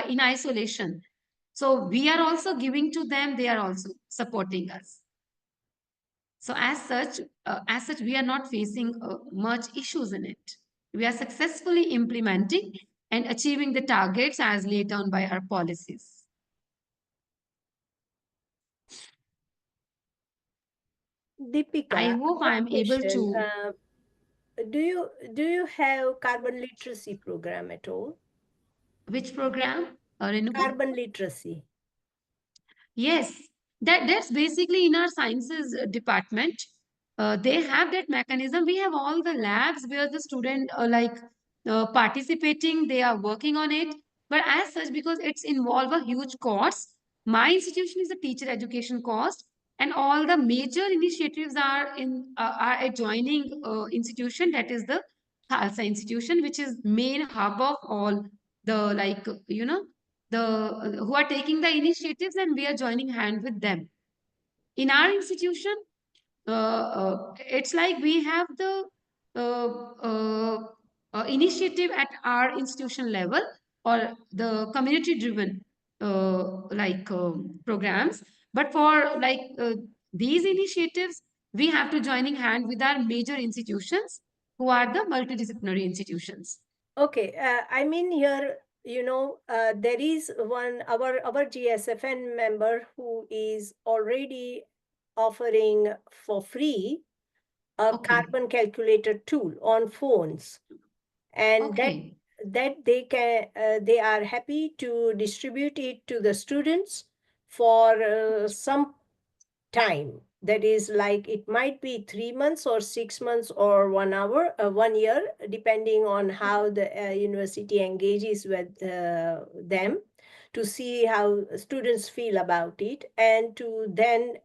in isolation. So we are also giving to them, they are also supporting us. So as such, we are not facing much issues in it. We are successfully implementing and achieving the targets as laid down by our policies. Deepika, I hope I am able question. to. Do you have carbon literacy program at all? Which program, Renuka? Carbon literacy. Yes, that's basically in our sciences department. They have that mechanism. We have all the labs where the student participating. They are working on it. But as such, because it's involve a huge cost, my institution is a teacher education cost, and all the major initiatives are adjoining institution. That is the Khalsa institution, which is main hub of all the the who are taking the initiatives, and we are joining hand with them. In our institution, it's like we have the uh, uh, initiative at our institution level, or the community driven programs. But for these initiatives, we have to joining hand with our major institutions, who are the multidisciplinary institutions. Okay, I mean here, there is our GSFN member who is already offering for free a Okay. carbon calculator tool on phones, and Okay. that they are happy to distribute it to the students for some time. That is, like, it might be 3 months or 6 months or 1 hour, 1 year, depending on how the university engages with them, to see how students feel about it, and to then,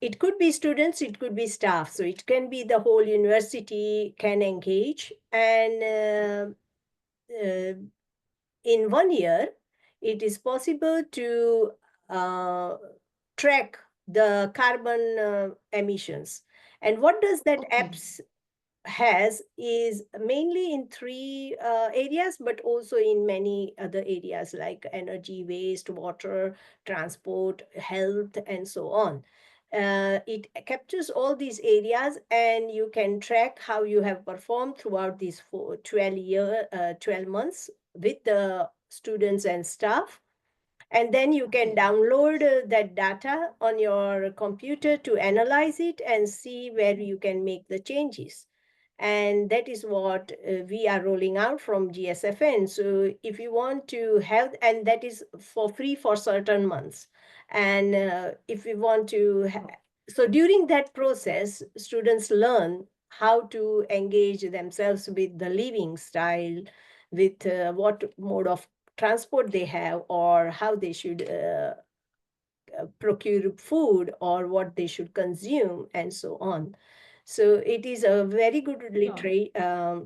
it could be students, it could be staff, so it can be the whole university can engage. And in 1 year, it is possible to track the carbon emissions. And what does that apps has is mainly in three areas, but also in many other areas like energy, waste, water, transport, health, and so on. It captures all these areas, and you can track how you have performed throughout these 12 months with the students and staff. And then you can download that data on your computer to analyze it and see where you can make the changes. And that is what we are rolling out from GSFN. So if you want to have, and that is for free for certain months. And if we want to, so during that process, students learn how to engage themselves with the living style, with what mode of transport they have, or how they should procure food, or what they should consume, and so on. So it is a very good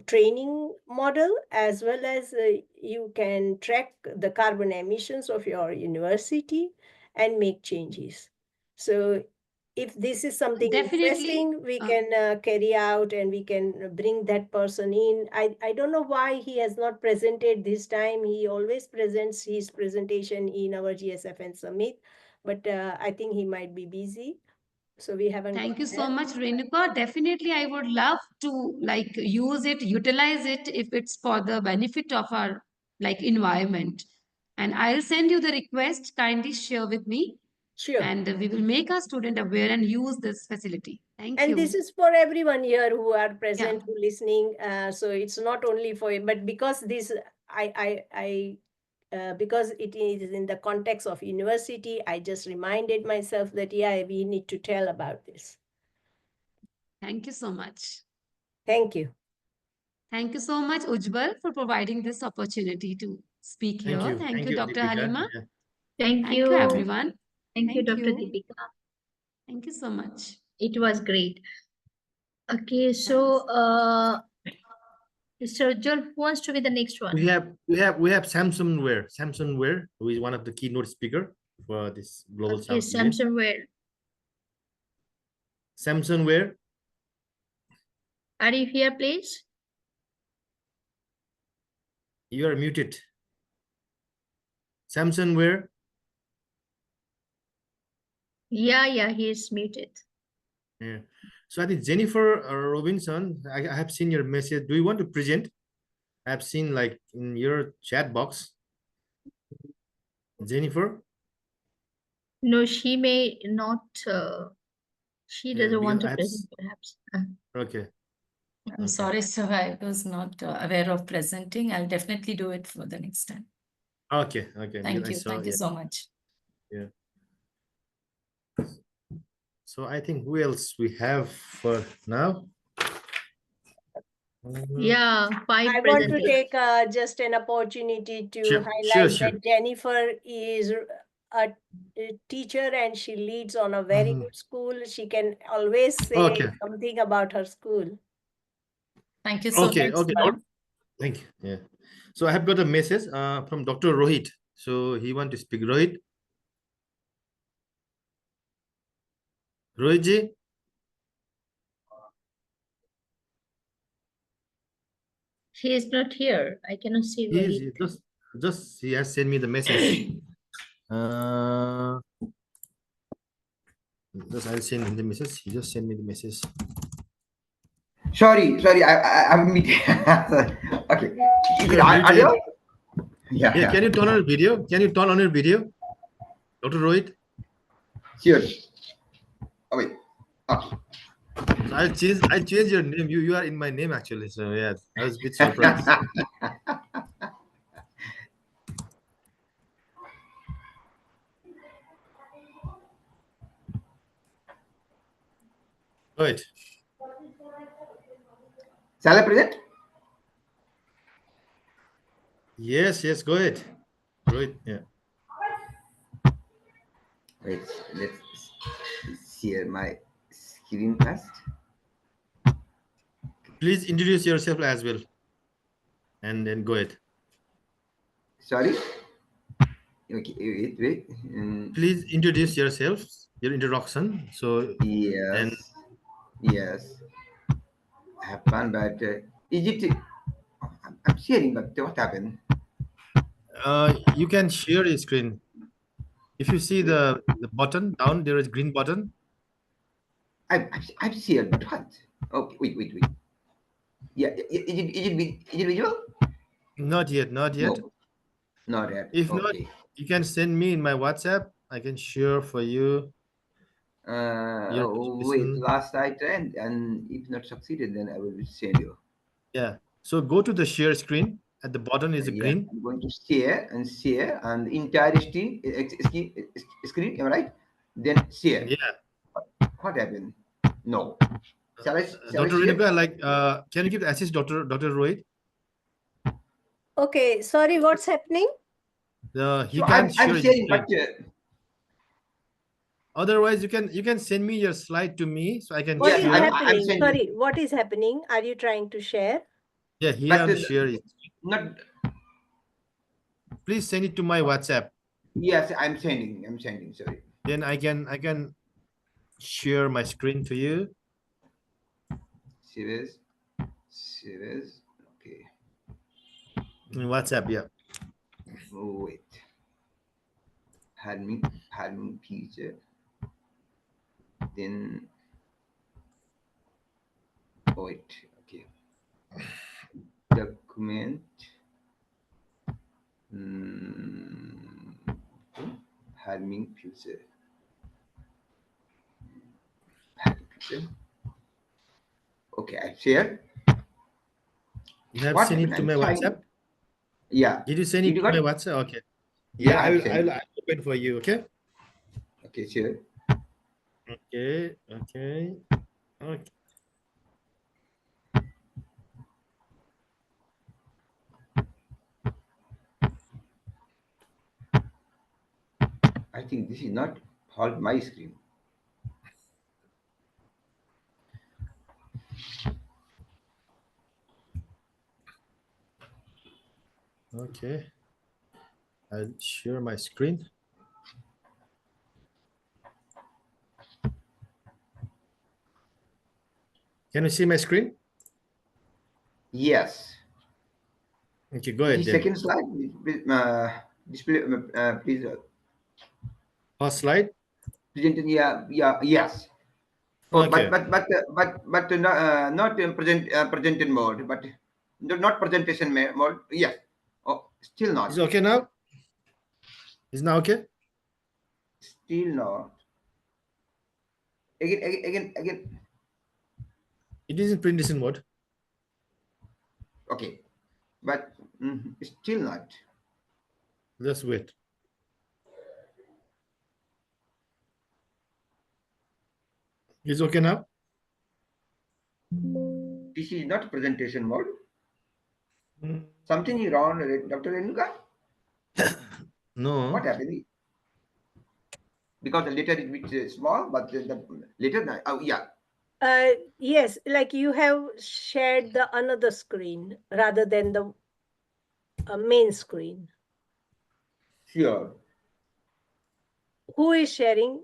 training model, as well as you can track the carbon emissions of your university and make changes. So if this is something Definitely. interesting, we can carry out, and we can bring that person in. I don't know why he has not presented this time. He always presents his presentation in our GSFN Summit, but I think he might be busy. So we haven't. Thank you so much, Renuka. Definitely, I would love to use it, utilize it if it's for the benefit of our like environment. And I'll send you the request. Kindly share with me. Sure. And we will make our student aware and use this facility. Thank And you. this is for everyone here who are present, Yeah. who listening. So it's not only for you, but because this, because it is in the context of university, I just reminded myself that, yeah, we need to tell about this. Thank you so much. Thank you. Thank you so much, Ujjwal, for providing this opportunity to speak Thank here. you. Thank you, Dr. Deepika. Halima. Yeah. Thank Thank you. you, everyone. Thank you, Thank Dr. you. Deepika. Thank you so much. It was great. Okay, so Mr. Ujjwal, who wants to be the next one? We have Samsung Ware, who is one of the keynote speaker for this Global Okay, South event. Samsung Ware. Samsung Ware. Are you here, please? You are muted. Samsung Ware. Yeah, he is muted. Yeah. So I think Jennifer Robinson, I have seen your message. Do you want to present? I've seen like in your chat box. Jennifer. No, she may not. She Yeah, doesn't want because to present, perhaps. Okay. I'm sorry, sir. I was not aware of presenting. I'll definitely do it for the next time. Okay. Thank I you. saw, Thank you so much. Yeah. So I think who else we have for now? Yeah, 5 I want to presenters. take just an opportunity to Sure. highlight that Jennifer is a teacher and she leads on a very good school. She can always say something about her school. Thank you so much. Okay. Thank you. Yeah. So I have got a message from Dr. Rohit. So he want to speak. Rohit ji. He is not here. I cannot see Rohit. Just he has sent me the message. Just I'll send him the message. He just sent me the message. Sorry, I'm meeting. Okay. Is it audio? Yeah. Can you turn on your video? Dr. Rohit? Sure. Oh, wait. Okay. So I change your name. You are in my name actually. So yeah, I was a bit surprised. Right. Shall I present? Yes, go ahead. Right, yeah. Wait, let's share my screen first. Please introduce yourself as well. And then go ahead. Sorry? Okay, wait. Please introduce yourself, your introduction. So Yes. I have fun, but is it? I'm sharing, but what happened? You can share your screen. If you see the button down, there is green button. I've shared, but what? Okay, wait. Yeah, is it visual? Not yet. No, not yet. If not, you can send me in my WhatsApp. I can share for you. Wait, last I tried, and if not succeeded, then I will send you. Yeah. So go to the share screen. At the bottom is a green. I'm going to share, and the entire screen, am I right? Then share. Yeah. What happened? No. Shall I Dr. share? Renuka, can you give assist Dr. Rohit? Okay, sorry, what's happening? He can't share his sharing, screen. but Otherwise, you can send me your slide to me so I can What is share. happening? Sorry, what is happening? Are you trying to share? Yeah, he has to share it. Not. Please send it to my WhatsApp. Yes, I'm sending. Sorry. Then I can share my screen to you. Serious. Okay. In WhatsApp, yeah. Oh, wait. Admin feature. Then wait. Okay. Document. Farming future. Okay, I share. You have What sent happened? it to I'm my trying. WhatsApp? Yeah. Did you send Did it you to got my it? WhatsApp? Okay. Yeah, Yeah, I have sent. I'll open for you, okay? Okay, sure. Okay, okay, okay. I think this is not hold my screen. Okay. I'll share my screen. Can you see my screen? Yes. Okay, go ahead The then. second slide, display, please. First slide. Present. Yeah, yeah, yes. Oh, Okay. but not in presented mode, but not presentation mode. Yes. Oh, still Is not. it okay now? Is now okay? Still not. Again. It is in presentation mode. Okay, but still not. Just wait. Is okay now? This is not presentation mode. Mm, Something is wrong, Dr. Renuka. no. What happened? Because the letter is bit small, but the letter. Oh yeah. Yes, like you have shared the another screen rather than the main screen. Sure. Who is sharing?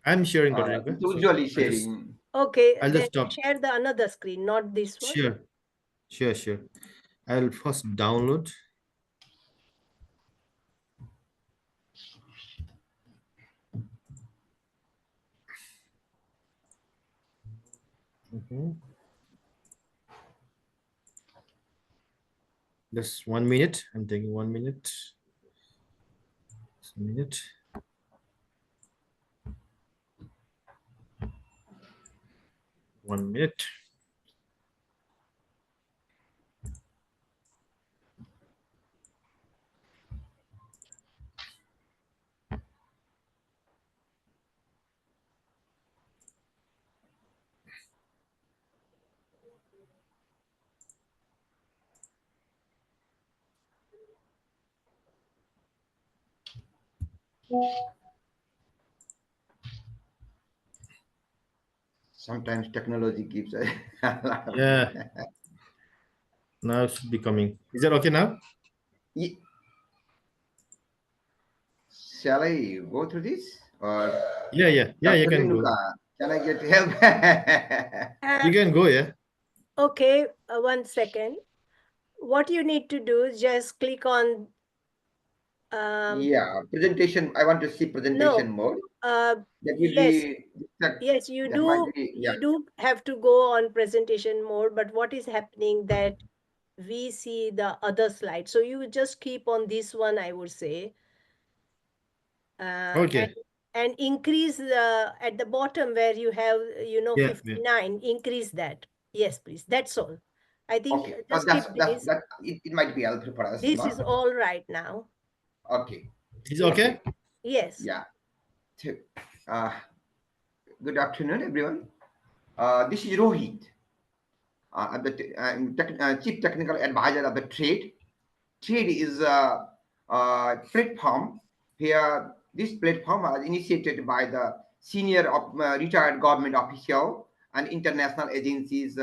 I'm sharing, Dr. Luka. Usually I'll just, sharing. Okay, I'll then just stop. share the another screen, not this one. Sure. Sure, sure. I'll first download. Just 1 minute. I'm taking 1 minute. Just a minute. One minute. Sometimes technology gives a lot of. Yeah. Now it should be coming. Is that okay now? Shall I go through this? Or Yeah, you Dr. can go. Renuka, can I get help? You can go, yeah. Okay, 1 second. What you need to do is just click on. Yeah, presentation. I want to see presentation mode. That will Yes, be. yes, you That might do. be. Yeah. You do have to go on presentation mode. But what is happening that we see the other slide. So you just keep on this one, I would say. Okay. And increase the at the bottom where you have, Yeah, 59, increase that. Yes, please. That's all. I think Okay. just That's keep that this. that it might be helpful for us. This No? is all right now. Okay. Is okay? Yes. Yeah. Uh, Good afternoon, everyone. This is Rohit, Chief Technical Advisor of the Trade. Trade is a platform here. This platform was initiated by the senior retired government official and international agencies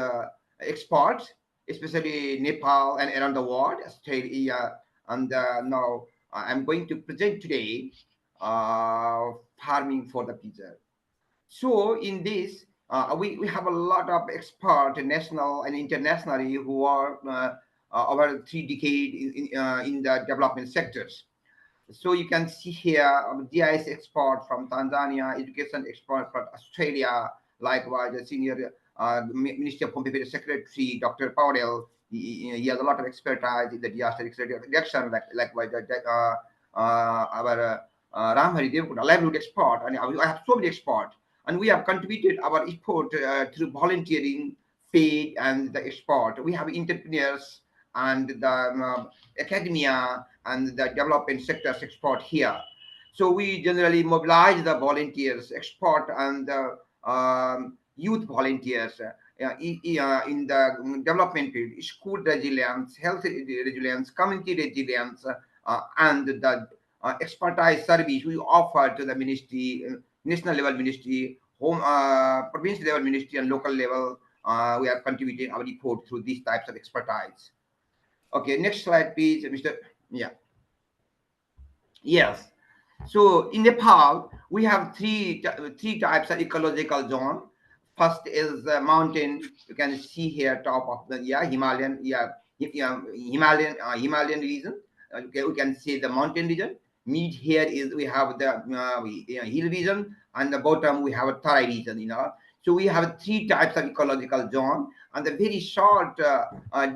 experts, especially Nepal and around the world, Australia. And now I'm going to present today farming for the future. So in this, we have a lot of experts, national and internationally, who are over 3 decades in the development sectors. So you can see here GIS expert from Tanzania, education expert from Australia, likewise the senior Ministry of Home Affairs Secretary, Dr. Powell, He has a lot of expertise in the disaster reduction, like our Ramhari Devkunda, livelihood expert, and I have so many experts, and we have contributed our effort through volunteering, faith, and the export. We have entrepreneurs and the academia and the development sectors export here. So we generally mobilize the volunteers, export, and the youth volunteers in the development field, school resilience, health resilience, community resilience, and the expertise service we offer to the ministry, national level ministry, home, provincial level ministry, and local level. We are contributing our report through these types of expertise. Okay, next slide, please, Mr. Yeah. Yes. So in Nepal, we have three types of ecological zone. First is the mountain. You can see here top of the Himalayan Himalayan region. Okay, we can see the mountain region. Mid here is we have the hill region, and the bottom we have a Tarai region. So we have three types of ecological zone, and the very short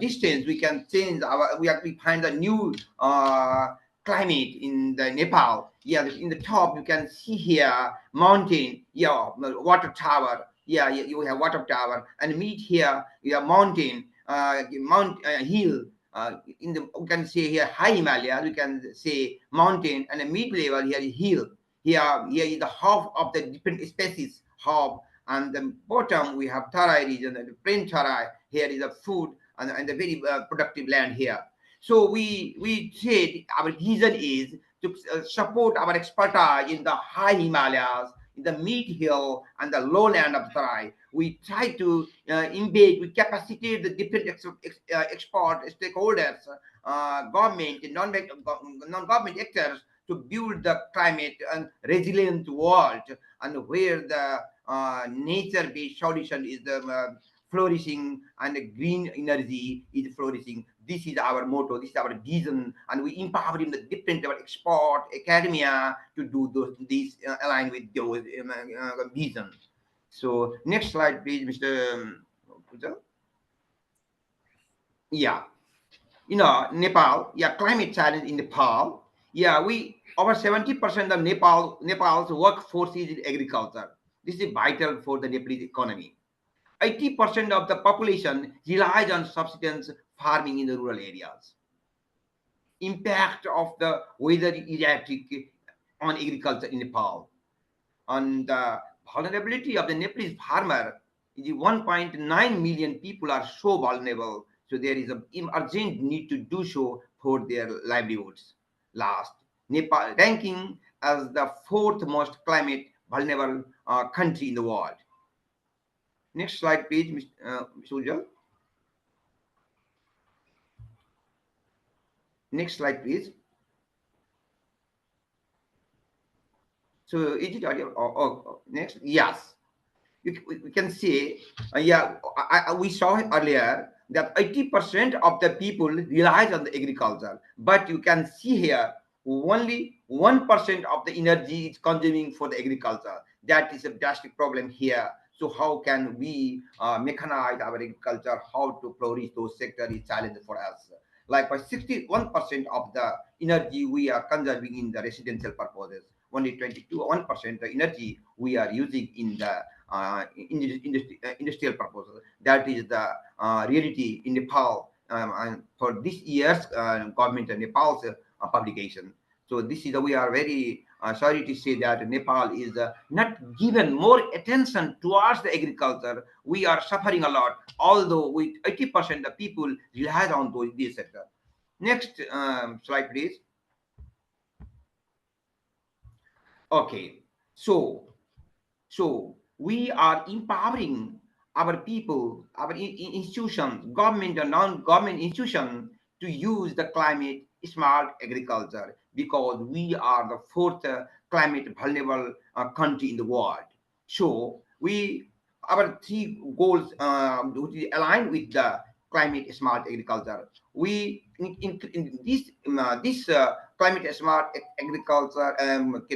distance we can change we find a new climate in the Nepal. Yeah, in the top you can see here mountain. Yeah, water tower. Yeah, you have water tower, and mid here you have mountain, hill. We can say here high Himalaya. We can say mountain, and the mid level here is hill. Here is the half of the different species half, and the bottom we have Tarai region and the plain Tarai. Here is the food and the very productive land here. So we said our vision is to support our expertise in the high Himalayas, in the mid hill, and the lowland of Tarai. We try to embed, we capacitate the different export stakeholders, government, and non-government actors to build the climate and resilient world, and where the nature-based solution is the flourishing, and the green energy is flourishing. This is our motto, this is our vision, and we empower in the different export, academia to do these align with those vision. So next slide, please, Mr. Pujal. Yeah, Nepal. Yeah, climate challenge in Nepal. Yeah, we over 70% of Nepal's workforce is in agriculture. This is vital for the Nepalese economy. 80% of the population relies on subsistence farming in the rural areas. Impact of the weather erratic on agriculture in Nepal. And the vulnerability of the Nepalese farmer is 1.9 million people are so vulnerable. So there is an urgent need to do so for their livelihoods. Last, Nepal ranking as the fourth most climate vulnerable country in the world. Next slide, please, Mr. Ujjwal. Next slide, please. So is it audio? Next, yes. We can see, we saw earlier that 80% of the people relies on the agriculture, but you can see here only 1% of the energy is consuming for the agriculture. That is a drastic problem here. So how can we mechanize our agriculture? How to flourish those sectors is challenge for us. Like by 61% of the energy we are consuming in the residential purposes. Only 1% the energy we are using in the industrial purposes. That is the reality in Nepal, and for this year's government and Nepal's publication. So this is we are very sorry to say that Nepal is not given more attention towards the agriculture. We are suffering a lot, although with 80% of people rely on this sector. Next slide, please. Okay, so we are empowering our people, our institutions, government and non-government institutions to use the climate smart agriculture, because we are the fourth climate vulnerable country in the world. So our three goals which is aligned with the climate smart agriculture. We in this climate smart agriculture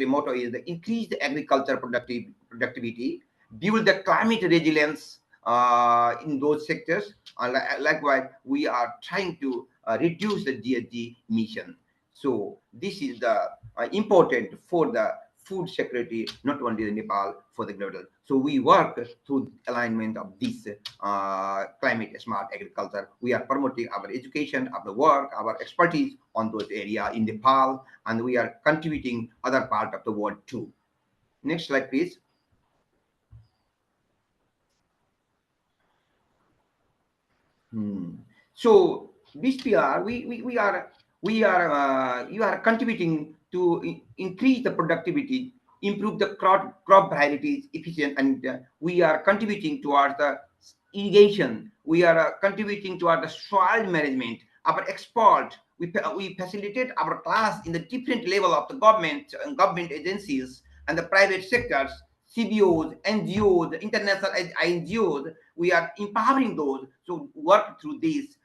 motto is the increase the agriculture productivity, build the climate resilience in those sectors. Likewise, we are trying to reduce the GHG emission. So this is the important for the food security, not only in Nepal, for the global. So we work through alignment of this climate smart agriculture. We are promoting our education, our work, our expertise on those areas in Nepal, and we are contributing other part of the world too. Next slide, please. So this PR, you are contributing to increase the productivity, improve the crop varieties efficient, and we are contributing towards the irrigation. We are contributing towards the soil management. Our export, we facilitate our class in the different level of the government and government agencies and the private sectors, CBOs, NGOs, international NGOs. We are empowering those to work through this,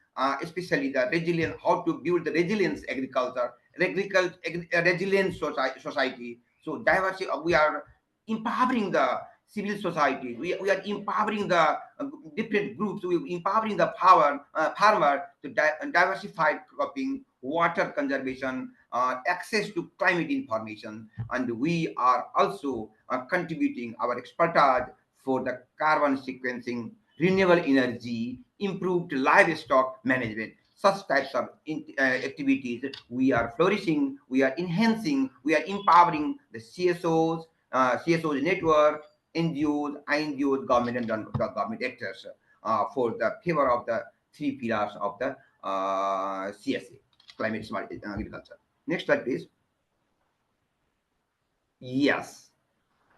especially the resilience, how to build the resilience agriculture, resilient society. So diversity, we are empowering the civil society. We are empowering the different groups. We are empowering the farmer to diversify cropping, water conservation, access to climate information, and we are also contributing our expertise for the carbon sequencing, renewable energy, improved livestock management. Such types of activities we are flourishing, we are enhancing, we are empowering the CSOs, CSOs network, NGOs, INGOs, government and non-government actors for the favor of the three pillars of the CSA, climate smart agriculture. Next slide, please. Yes.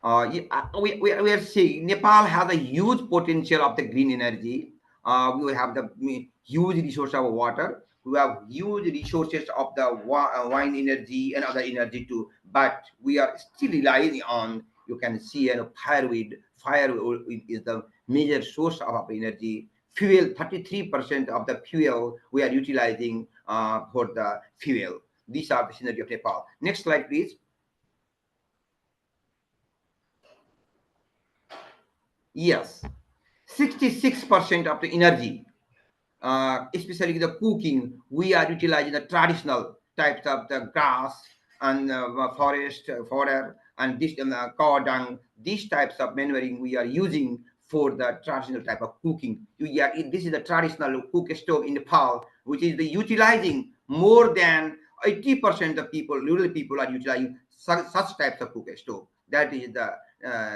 We are seeing Nepal has a huge potential of the green energy. We have the huge resource of water. We have huge resources of the wind energy and other energy too. But we are still relying on, you can see, firewood. Firewood is the major source of our energy. Fuel, 33% of the fuel we are utilizing for the fuel. These are the synergy of Nepal. Next slide, please. Yes, 66% of the energy, especially the cooking, we are utilizing the traditional types of the grass and forest fodder and this cow dung. These types of manuring we are using for the traditional type of cooking. This is the traditional cook stove in Nepal, which is the utilizing more than 80% of people, rural people are utilizing such types of cook stove. That is the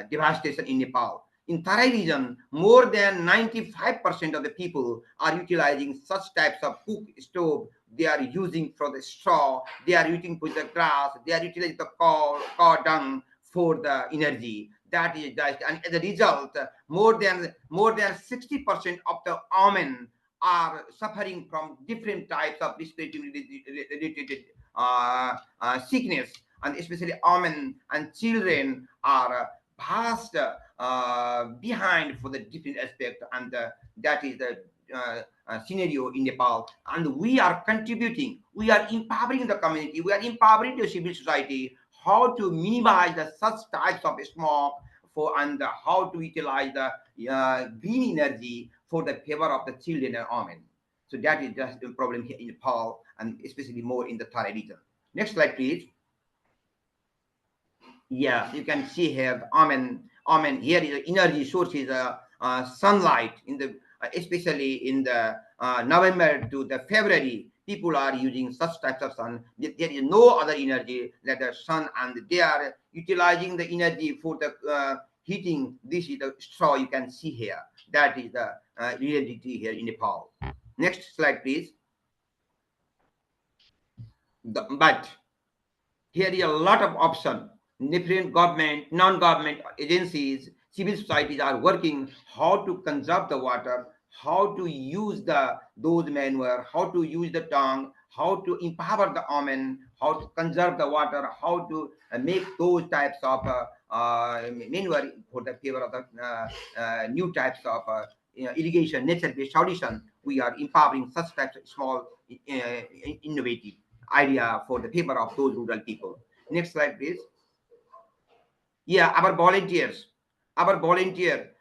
devastation in Nepal. In Tarai region, more than 95% of the people are utilizing such types of cook stove. They are using for the straw, they are using for the grass, they are utilizing the cow dung for the energy. That is just, and as a result, more than 60% of the women are suffering from different types of respiratory related sickness, and especially women and children are vast behind for the different aspect, and that is the scenario in Nepal. And we are contributing, we are empowering the community, we are empowering the civil society how to minimize the such types of smoke for, and how to utilize the green energy for the favor of the children and women. So that is just the problem here in Nepal, and especially more in the Tarai region. Next slide, please. Yeah, you can see here, here is the energy sources, sunlight in the, especially in the November to the February, people are using such types of sun. There is no other energy than the sun, and they are utilizing the energy for the heating. This is the straw you can see here. That is the reality here in Nepal. Next slide, please. But here is a lot of option. Different government, non-government agencies, civil societies are working how to conserve the water, how to use those manure, how to use the tongue, how to empower the women, how to conserve the water, how to make those types of manure for the favor of the new types of irrigation, nature-based solution. We are empowering such types of small innovative idea for the favor of those rural people. Next slide, please. Yeah, our volunteer,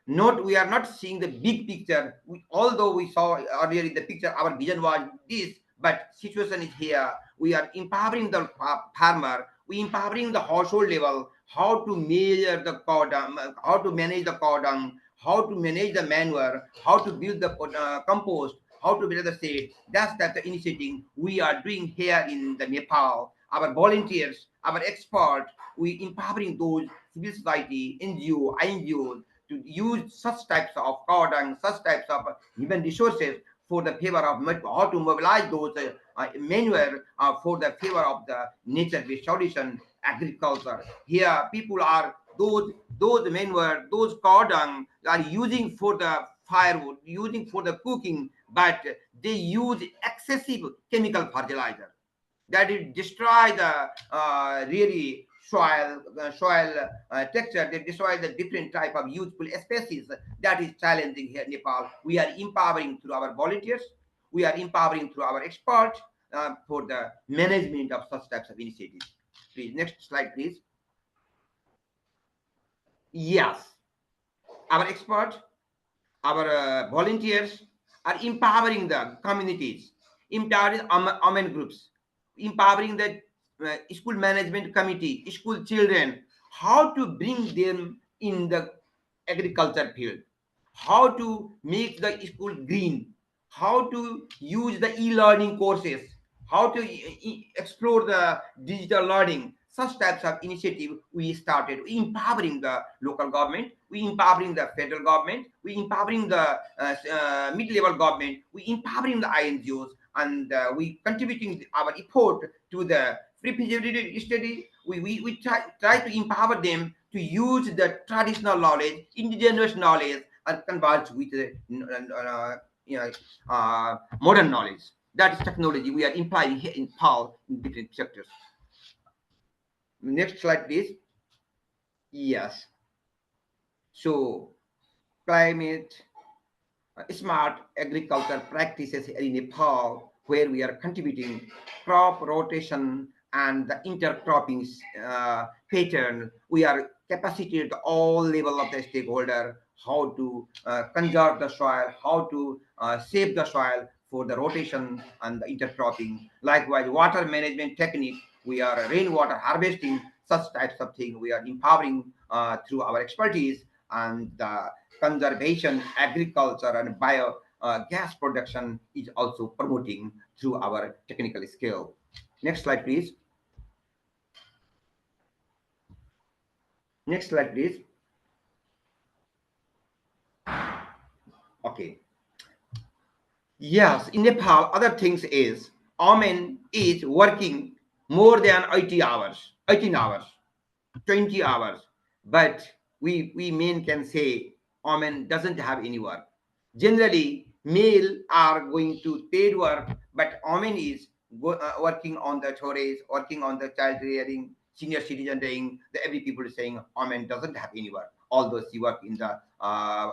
Note, we are not seeing the big picture. Although we saw earlier in the picture, our vision was this, but situation is here. We are empowering the farmer. We empowering the household level, how to measure the cow dung, how to manage the cow dung, how to manage the manure, how to build the compost, how to build the seed. That's the initiative we are doing here in the Nepal. Our volunteers, our experts, we empowering those civil society, NGO, INGOs to use such types of cow dung, such types of human resources for the favor of how to mobilize those manure for the favor of the nature restoration agriculture. Here people are those manure, those cow dung are using for the firewood, using for the cooking, but they use excessive chemical fertilizer that it destroy the really soil texture. They destroy the different type of useful species. That is challenging here in Nepal. We are empowering through our volunteers. We are empowering through our experts for the management of such types of initiatives. Please, next slide, please. Yes, our experts, our volunteers are empowering the communities, empowering women groups, empowering the school management committee, school children, how to bring them in the agriculture field, how to make the school green, how to use the e-learning courses, how to explore the digital learning. Such types of initiative we started, empowering the local government, we empowering the federal government, we empowering the mid-level government, we empowering the INGOs, and we contributing our effort to the pre-feasibility study. We try to empower them to use the traditional knowledge, indigenous knowledge, and converge with the modern knowledge. That is technology we are implying here in PAL in different sectors. Next slide, please. Yes. So, climate smart agriculture practices in Nepal, where we are contributing crop rotation and the intercropping pattern. We are capacitated all level of the stakeholder, how to conserve the soil, how to save the soil for the rotation and the intercropping. Likewise, water management technique, we are rainwater harvesting, such types of things we are empowering through our expertise, and the conservation, agriculture, and bio gas production is also promoting through our technical skill. Next slide, please. Next slide, please. Okay. Yes, in Nepal, other things is women is working more than 80 hours, 18 hours, 20 hours, but we men can say women doesn't have any work. Generally, male are going to paid work, but women is working on the chores, working on the child rearing, senior citizen rearing. The every people is saying women doesn't have any work, although she work in the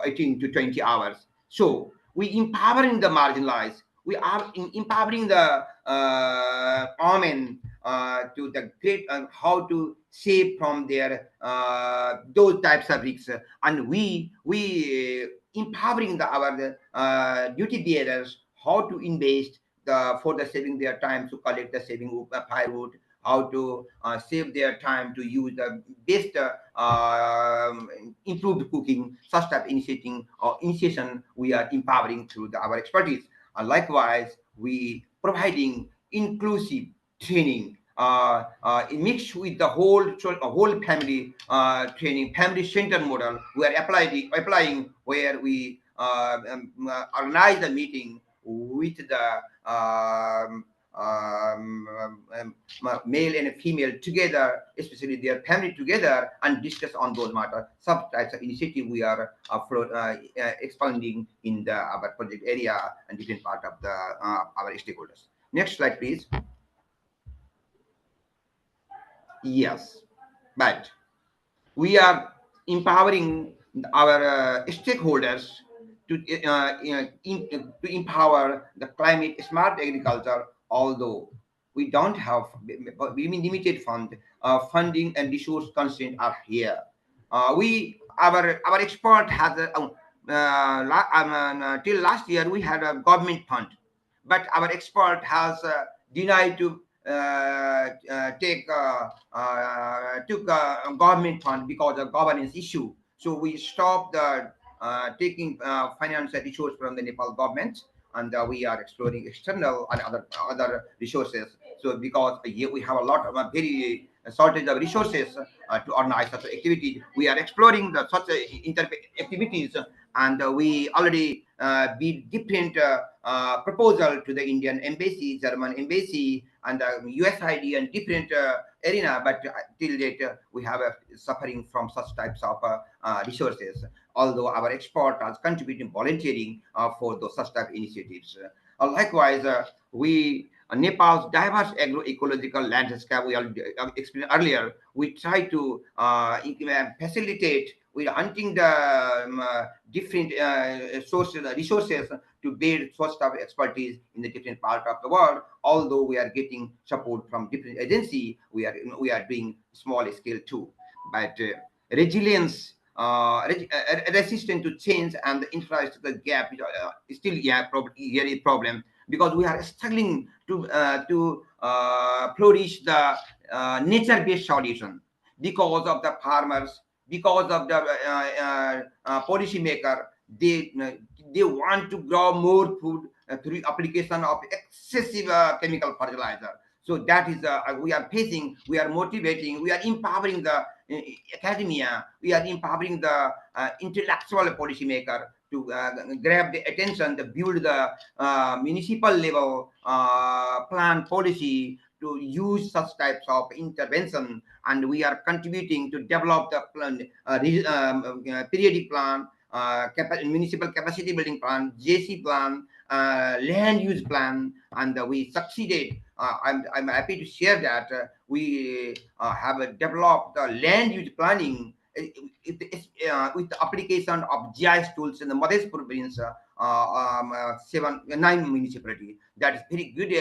18 to 20 hours. So we empowering the marginalized. We are empowering the women to the great how to save from their those types of risks, and we empowering our duty bearers how to invest for the saving their time to collect the saving firewood, how to save their time to use the best improved cooking. Such type initiating or initiation we are empowering through our expertise. Likewise, we providing inclusive training mixed with the whole family training, family centered model. We are applying where we organize the meeting with the male and female together, especially their family together, and discuss on those matters. Some types of initiative we are expanding in our project area and different part of the our stakeholders. Next slide, please. Yes, but we are empowering our stakeholders to to empower the climate smart agriculture. Although we don't have limited funding and resource constraints are here. We our export has till last year we had a government fund, but our export has denied to took government fund because of governance issue. So we stopped the taking financial resource from the Nepal government, and we are exploring external and other resources. So because here we have a lot of very shortage of resources to organize such activities, we are exploring the such inter activities, and we already be different proposal to the Indian embassy, German embassy, and USID and different arena, but till date we have suffering from such types of resources. Although our export has contributing volunteering for those such type initiatives. Likewise, we Nepal's diverse agroecological landscape we explained earlier. We try to facilitate. We are hunting the different resources to build such type of expertise in the different part of the world. Although we are getting support from different agency, we are doing small scale too. But resilience, resistant to change, and the infrastructure gap is still here a problem, because we are struggling to flourish the nature-based solution because of the farmers, because of the policy maker. They want to grow more food through application of excessive chemical fertilizer. So that is we are facing, we are motivating, we are empowering the academia, we are empowering the intellectual policy maker to grab the attention, to build the municipal level plan policy to use such types of intervention. And we are contributing to develop the plan, periodic plan, municipal capacity building plan, JC plan, land use plan, and we succeeded. I'm happy to share that we have developed the land use planning with the application of GIS tools in the Madhya province, 9 municipality. That is very good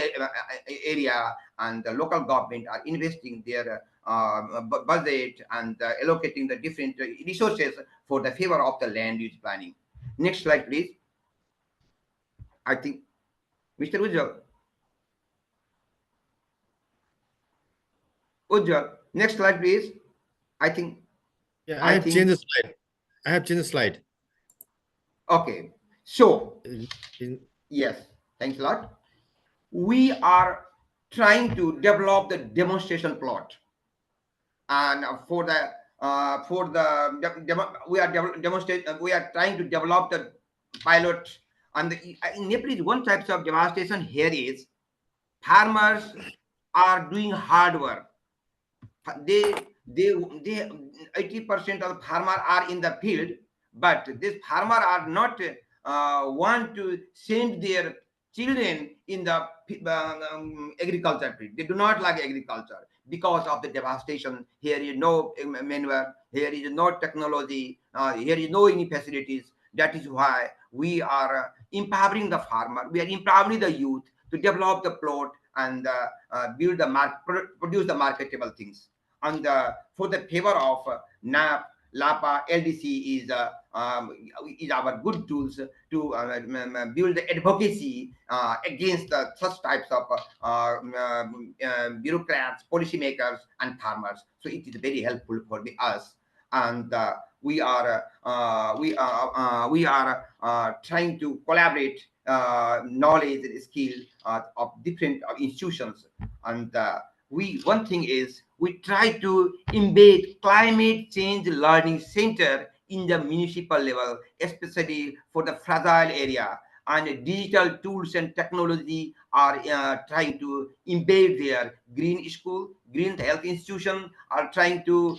area, and the local government are investing their budget and allocating the different resources for the favor of the land use planning. Next slide, please. I think, Mr. Ujjwal, next slide, please. I think. Yeah, I have changed the slide. I have changed the slide. Okay. So, In- yes, thanks a lot. We are trying to develop the demonstration plot, and we are trying to develop the pilot. And in Nepal, one type of devastation here is farmers are doing hard work. They they 80% of the farmer are in the field, but these farmer are not want to send their children in the agriculture field. They do not like agriculture because of the devastation. Here is no manure, here is no technology, here is no any facilities. That is why we are empowering the farmer, we are empowering the youth to develop the plot and build the produce the marketable things. And for the favor of NAP, LAPA, LDC is our good tools to build the advocacy against such types of bureaucrats, policymakers, and farmers. So it is very helpful for us. And we are trying to collaborate knowledge and skill of different institutions. And one thing is we try to embed climate change learning center in the municipal level, especially for the fragile area. And digital tools and technology are trying to embed there. Green school, green health institution are trying to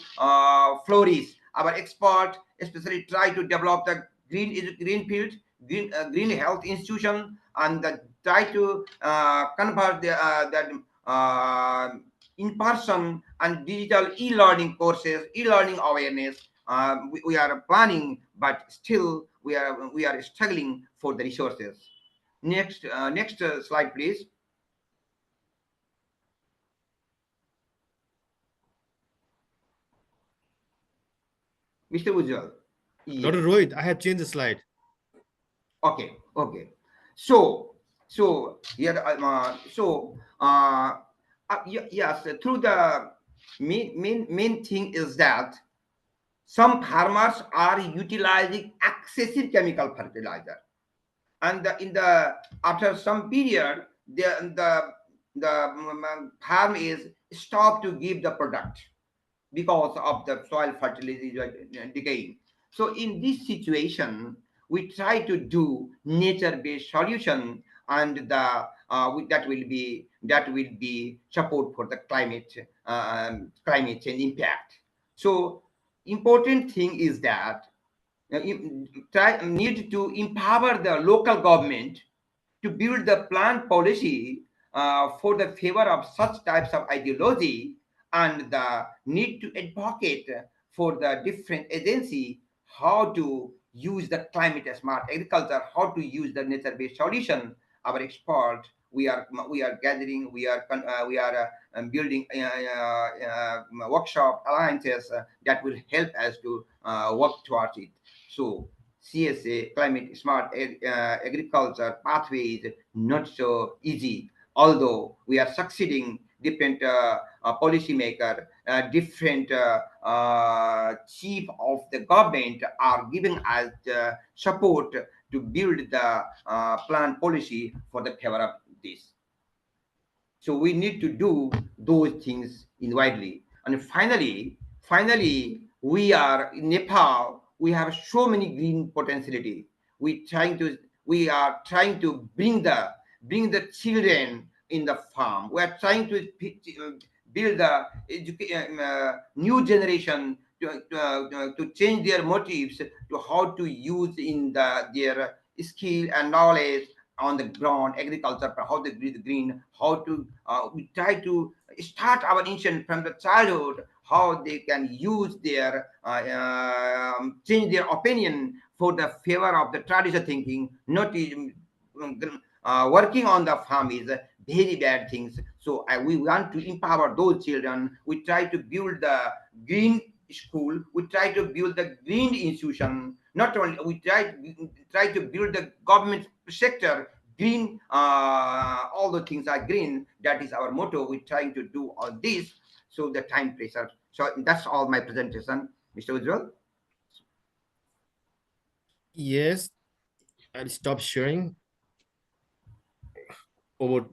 flourish. Our expert especially try to develop the green field, green health institution, and try to convert that in-person and digital e-learning courses, e-learning awareness. We are planning, but still we are struggling for the resources. Next slide, please. Mr. Ujjwal. Yes. Dr. Rohit, I have changed the slide. Okay. Okay. So here yes, through the main thing is that some farmers are utilizing excessive chemical fertilizer, and in the after some period the farm is stopped to give the product because of the soil fertility decaying. So in this situation, we try to do nature-based solution, and that will be support for the climate change impact. So important thing is that need to empower the local government to build the plan policy for the favor of such types of ideology, and the need to advocate for the different agency how to use the climate smart agriculture, how to use the nature based solution. Our expert, we are gathering, we are building workshop alliances that will help us to work towards it. So CSA, climate smart agriculture pathway is not so easy. Although we are succeeding, different policymaker, different chief of the government are giving us support to build the plan policy for the favor of this. So we need to do those things in widely. And finally, we are in Nepal. We have so many green potentiality. We are trying to bring the children in the farm. We are trying to build the new generation to change their motives to how to use in their skill and knowledge on the ground agriculture, how they breathe green, how to we try to start our initiation from the childhood, how they can use their change their opinion for the favor of the traditional thinking, not working on the farm is very bad things. So we want to empower those children. We try to build the green school, we try to build the green institution. Not only we try to build the government sector green, all the things are green. That is our motto. We're trying to do all this. So the time pressure. So that's all my presentation, Mr. Ujjwal. Yes, I'll stop sharing. Over.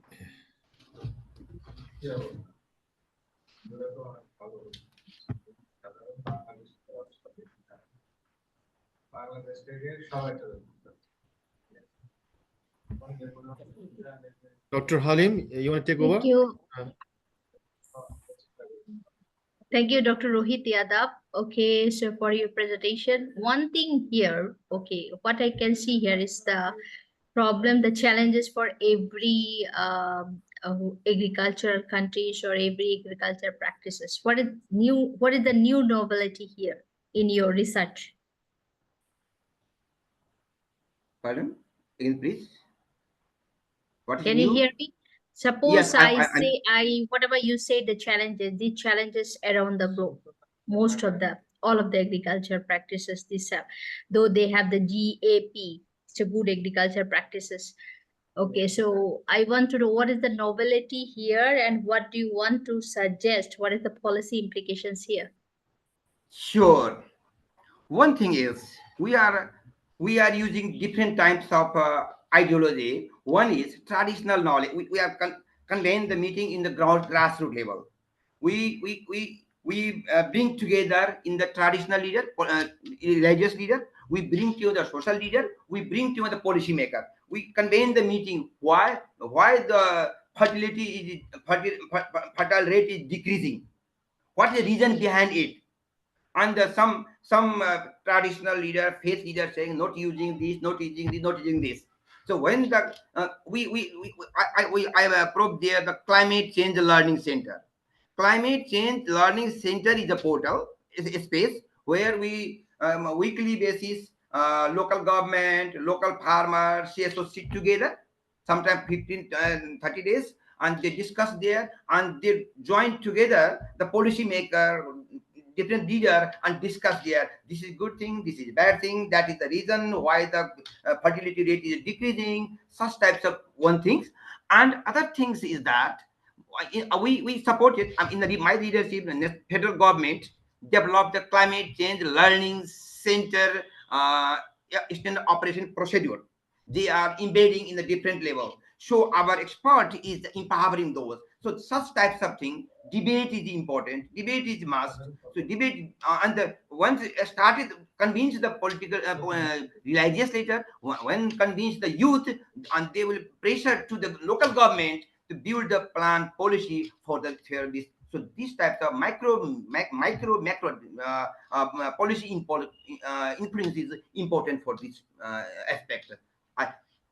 Dr. Halim, you want to take over? Thank you. Thank you, Dr. Rohit Yadav. Okay, so for your presentation, one thing here, okay, what I can see here is the problem, the challenges for every agricultural countries or every agriculture practices. What is new? What is the new novelty here in your research? Pardon? Again, please. What is Can new? you hear me? Suppose Yes, whatever you say, the challenges around the globe, most of all of the agriculture practices, though they have the GAP, it's a good agriculture practices. Okay, so I want to know what is the novelty here and what do you want to suggest? What is the policy implications here? Sure. One thing is we are using different types of ideology. One is traditional knowledge. We are contained the meeting in the grassroots level. We bring together in the traditional leader, religious leader. We bring to the social leader. We bring to the policy maker. We convene the meeting. Why the fertile rate is decreasing? What is the reason behind it? And some traditional leader, faith leader saying not using this, not using this, not using this. So when the I have approved there the climate change learning center. Climate change learning center is a portal, is a space where we weekly basis local government, local farmers, CSO sit together, sometimes 15 30 days, and they discuss there and they join together the policy maker, different leader and discuss there. This is good thing, this is bad thing. That is the reason why the fertility rate is decreasing. Such types of one things, and other things is that we support it. In my leadership, the federal government developed the climate change learning center standard operation procedure. They are embedding in the different level. So our expert is empowering those. So such types of thing, debate is important. Debate is must. So debate once started, convince the political religious leader, when convince the youth, and they will pressure to the local government to build a plan policy for the this. So these types of macro policy influence is important for this aspect.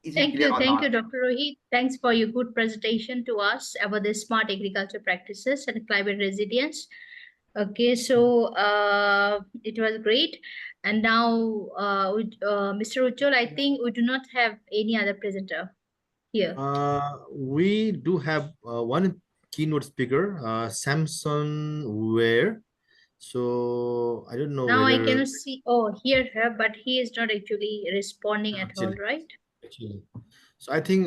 Is it clear or Thank not? you, Dr. Rohit. Thanks for your good presentation to us about the smart agriculture practices and climate resilience. Okay, so it was great. And now, Mr. Ujjwal, I think we do not have any other presenter here. We do have one keynote speaker, Samson Ware. So I don't know Now I whether cannot see, hear her, but he is not actually responding at all, right? actually. So I think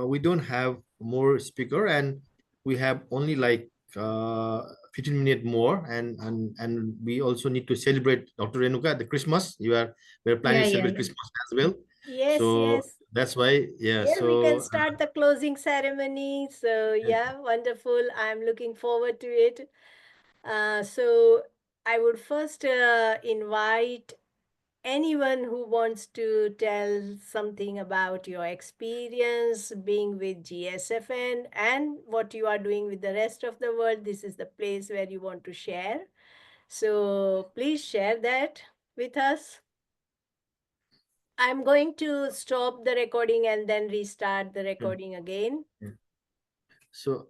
we don't have more speaker, and we have only like 15 minutes more, and we also need to celebrate Dr. Renuka the Christmas. We're planning Yeah, to yeah, celebrate yeah. Christmas as well. Yes, So yes. that's why, yeah. Yeah, we can So start the closing ceremony. So yeah, wonderful. I'm looking forward to it. So I would first invite anyone who wants to tell something about your experience being with GSFN and what you are doing with the rest of the world. This is the place where you want to share. So please share that with us. I'm going to stop the recording and then restart the recording again. So